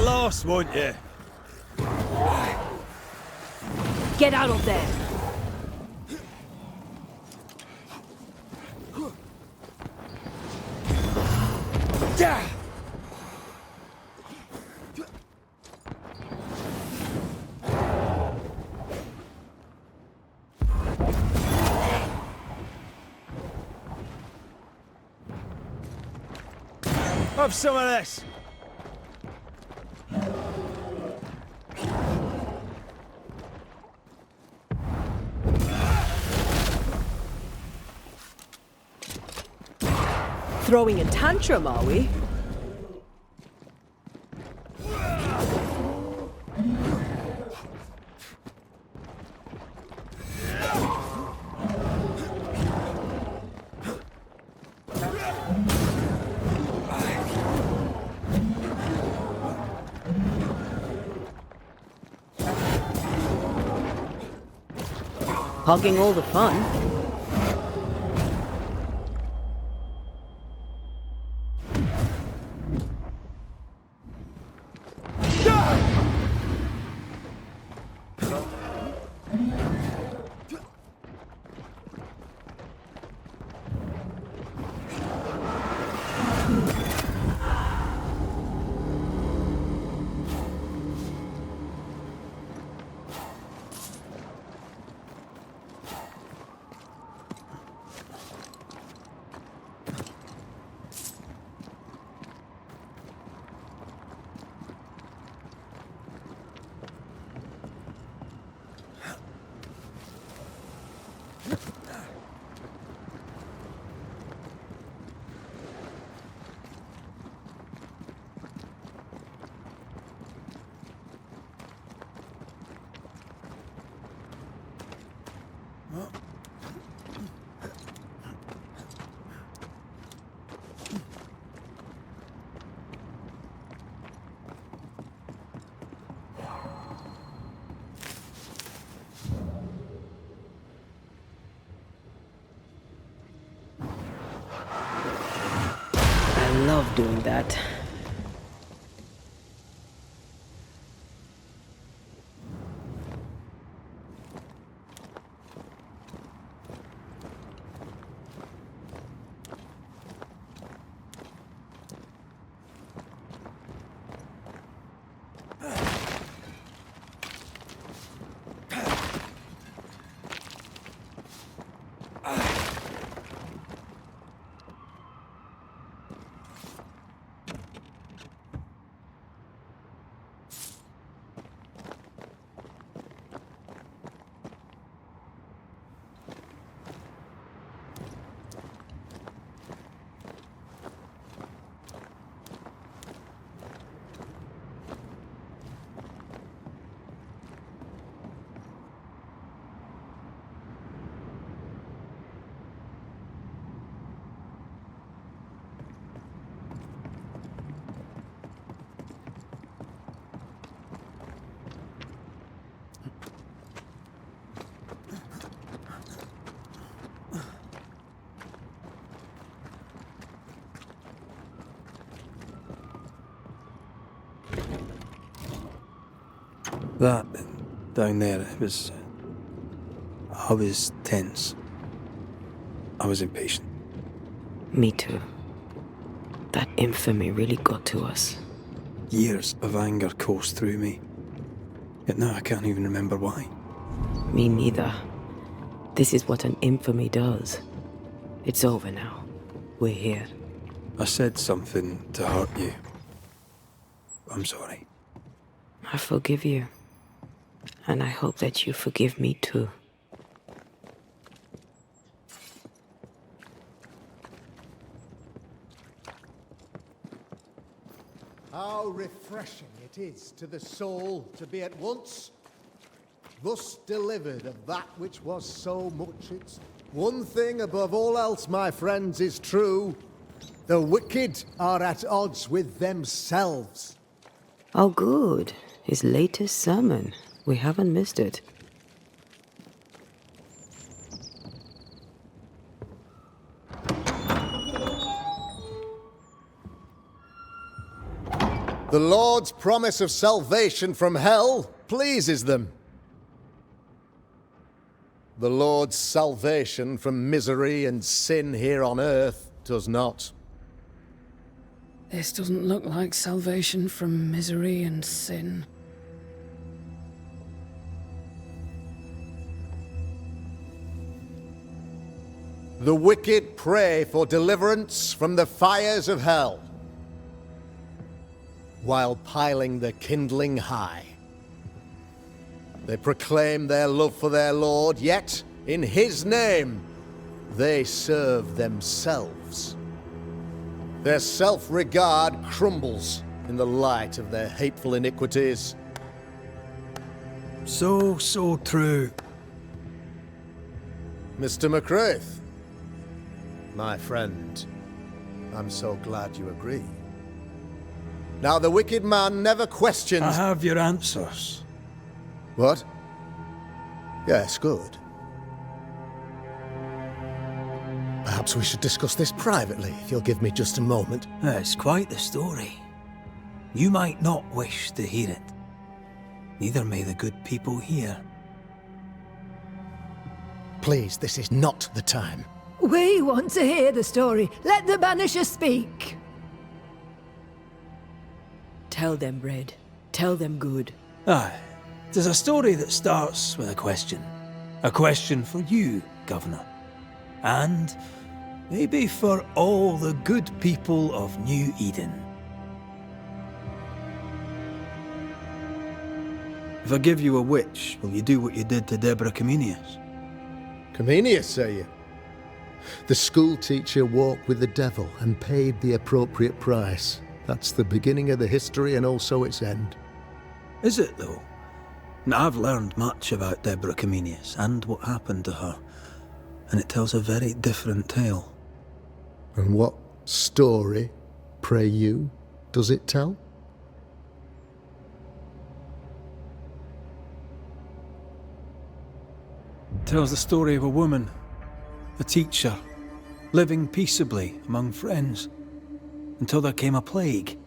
Lost, won't you? Get out of there! Have some of this. Throwing a tantrum, are we? Hogging all the fun. I love doing that. That down there, I was tense. I was impatient. Me too. That infamy really got to us. Years of anger coursed through me. Yet now I can't even remember why. Me neither. This is what an infamy does. It's over now. We're here. I said something to hurt you. I'm sorry. I forgive you. And I hope that you forgive me too. How refreshing it is to the soul to be at once thus delivered of that which was so much its. One thing above all else, my friends, is true. The wicked are at odds with themselves. Oh, good. His latest sermon. We haven't missed it. The Lord's promise of salvation from hell pleases them. The Lord's salvation from misery and sin here on earth does not. This doesn't look like salvation from misery and sin. The wicked pray for deliverance from the fires of hell. while piling the kindling high. They proclaim their love for their lord, yet, in his name, they serve themselves. Their self-regard crumbles in the light of their hateful iniquities. So true. Mr. McCraith, my friend, I'm so glad you agree. Now, the wicked man never questions... I have your answers. What? Yes, good. Perhaps we should discuss this privately, if you'll give me just a moment. It's quite the story. You might not wish to hear it. Neither may the good people here. Please, this is not the time. We want to hear the story. Let the Banisher speak. Tell them, Red. Tell them good. Aye. 'Tis a story that starts with a question. A question for you, Governor. And maybe for all the good people of New Eden. If I give you a witch, will you do what you did to Deborah Comenius? Comenius, say you? The school teacher walked with the devil and paid the appropriate price. That's the beginning of the history and also its end. Is it, though? Now, I've learned much about Deborah Comenius and what happened to her, and it tells a very different tale. And what story, pray you, does it tell? It tells the story of a woman, a teacher, living peaceably among friends, until there came a plague.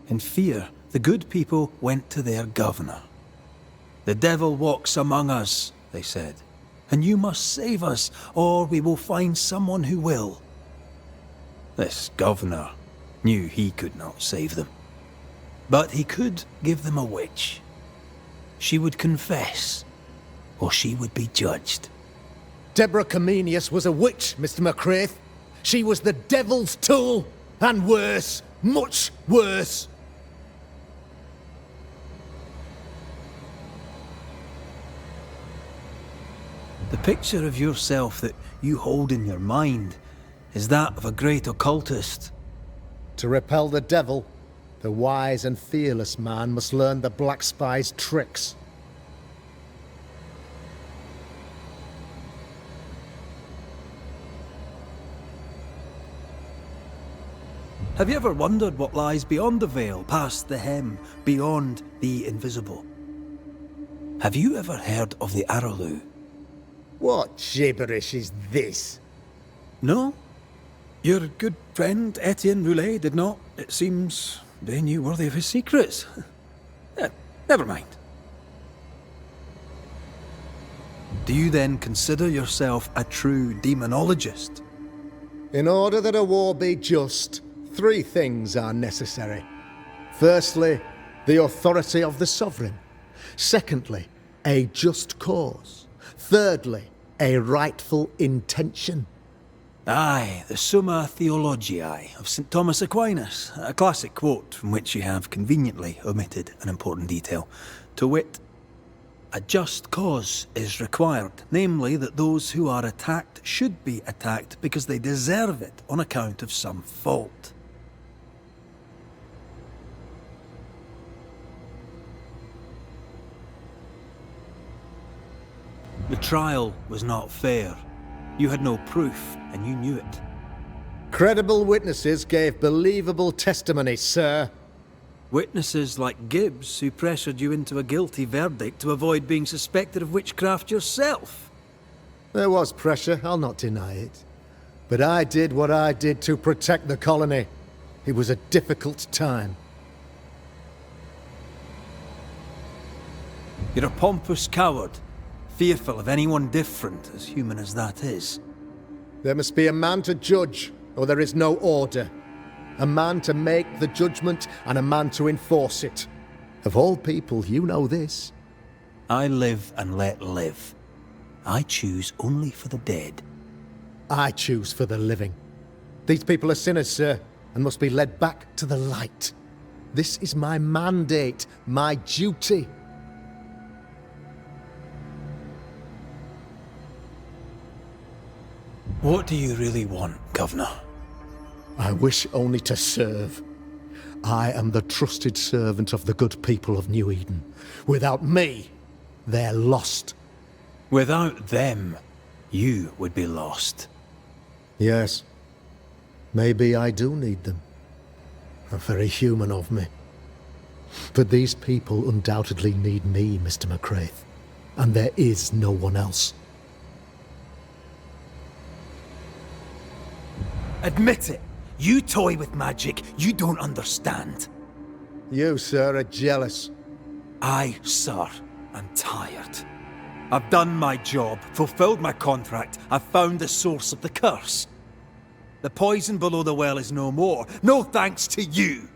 In fear, the good people went to their governor. "The devil walks among us," they said, "and you must save us, or we will find someone who will." This governor knew he could not save them, but he could give them a witch. She would confess, or she would be judged. Deborah Comenius was a witch, Mr. McCraith. She was the devil's tool, and worse, much worse. The picture of yourself that you hold in your mind is that of a great occultist. To repel the devil, the wise and fearless man must learn the Black Spy's tricks. Have you ever wondered what lies beyond the veil, past the hem, beyond the invisible? Have you ever heard of the Araloo? What gibberish is this? No? Your good friend Etienne Roulet did not, it seems, deign you worthy of his secrets. Never mind. Do you then consider yourself a true demonologist? In order that a war be just, 3 things are necessary. Firstly, the authority of the sovereign. Secondly, a just cause. Thirdly, a rightful intention. Aye, the Summa Theologiae of St. Thomas Aquinas, a classic quote from which you have conveniently omitted an important detail. To wit, a just cause is required, namely that those who are attacked should be attacked because they deserve it on account of some fault. The trial was not fair. You had no proof, and you knew it. Credible witnesses gave believable testimony, sir. Witnesses like Gibbs, who pressured you into a guilty verdict to avoid being suspected of witchcraft yourself. There was pressure, I'll not deny it. But I did what I did to protect the colony. It was a difficult time. You're a pompous coward, fearful of anyone different, as human as that is. There must be a man to judge, or there is no order. A man to make the judgment, and a man to enforce it. Of all people, you know this. I live and let live. I choose only for the dead. I choose for the living. These people are sinners, sir, and must be led back to the light. This is my mandate, my duty. What do you really want, Governor? I wish only to serve. I am the trusted servant of the good people of New Eden. Without me, they're lost. Without them, you would be lost. Yes. Maybe I do need them. Very human of me. But these people undoubtedly need me, Mr. McCraith. And there is no one else. Admit it. You toy with magic you don't understand. You, sir, are jealous. I, sir, am tired. I've done my job, fulfilled my contract, I've found the source of the curse. The poison below the well is no more, no thanks to you.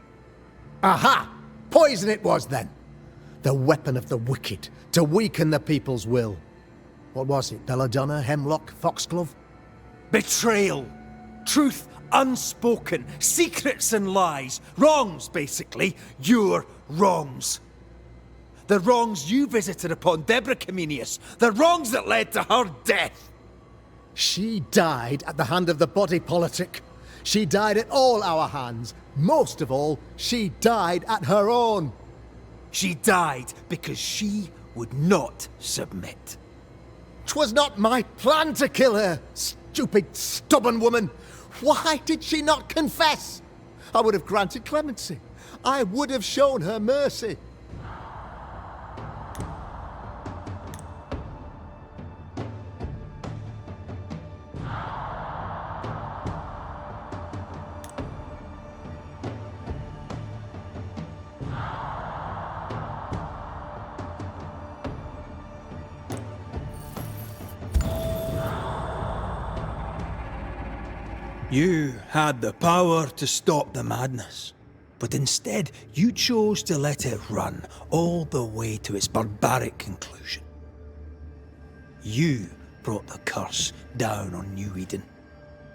Aha! Poison it was then. The weapon of the wicked, to weaken the people's will. What was it, belladonna, hemlock, foxglove? Betrayal. Truth unspoken, secrets and lies. Wrongs, basically. Your wrongs. The wrongs you visited upon Deborah Comenius. The wrongs that led to her death. She died at the hand of the body politic. She died at all our hands. Most of all, she died at her own. She died because she would not submit. 'Twas not my plan to kill her, stupid, stubborn woman. Why did she not confess? I would have granted clemency. I would have shown her mercy. You had the power to stop the madness, but instead you chose to let it run all the way to its barbaric conclusion. You brought the curse down on New Eden.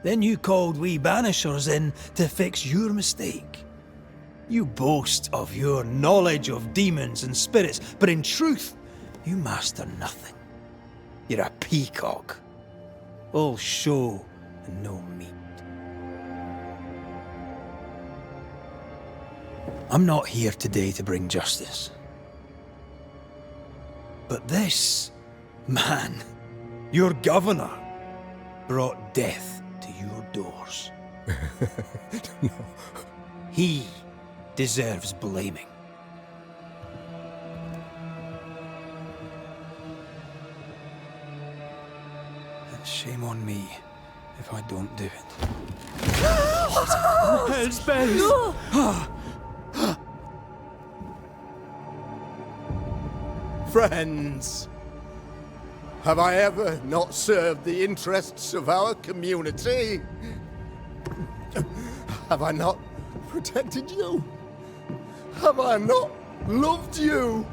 Then you called we Banishers in to fix your mistake. You boast of your knowledge of demons and spirits, but in truth, you master nothing. You're a peacock. All show and no meat. I'm not here today to bring justice. But this man, your governor, brought death to your doors. No. He deserves blaming. And shame on me if I don't do it. Hell's bells! Friends, have I ever not served the interests of our community? Have I not protected you? Have I not loved you?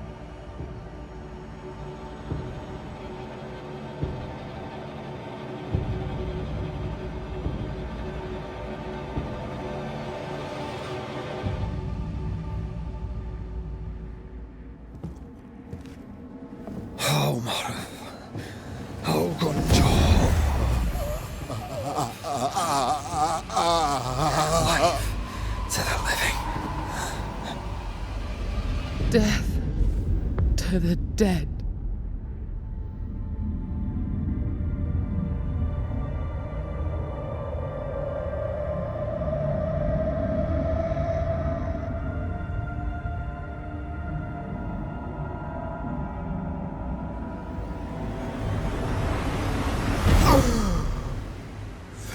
Death to the dead.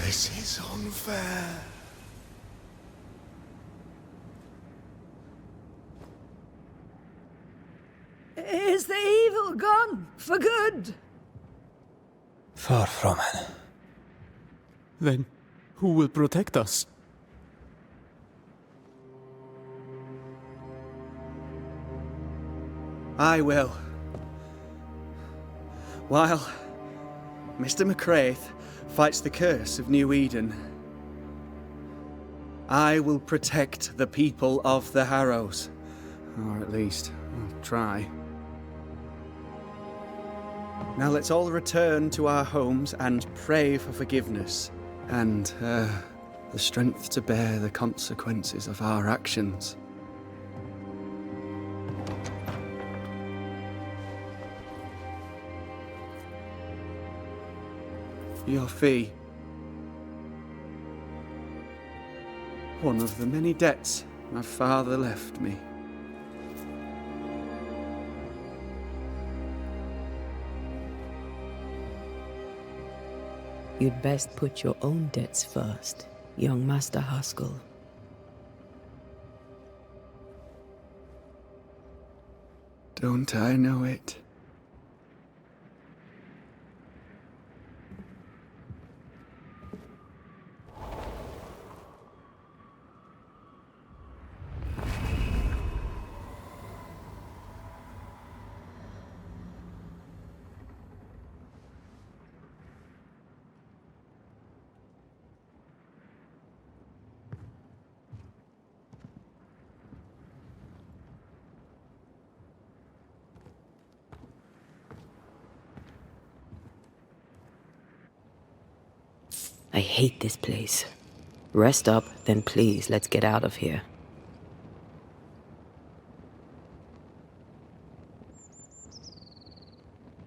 This is unfair. Is the evil gone for good? Far from it. Then who will protect us? I will. While Mr. McCraith fights the curse of New Eden, I will protect the people of the Harrows. Or at least, I'll try. Now let's all return to our homes and pray for forgiveness. And, the strength to bear the consequences of our actions. Your fee. One of the many debts my father left me. You'd best put your own debts first, young Master Haskell. Don't I know it? I hate this place. Rest up, then please, let's get out of here.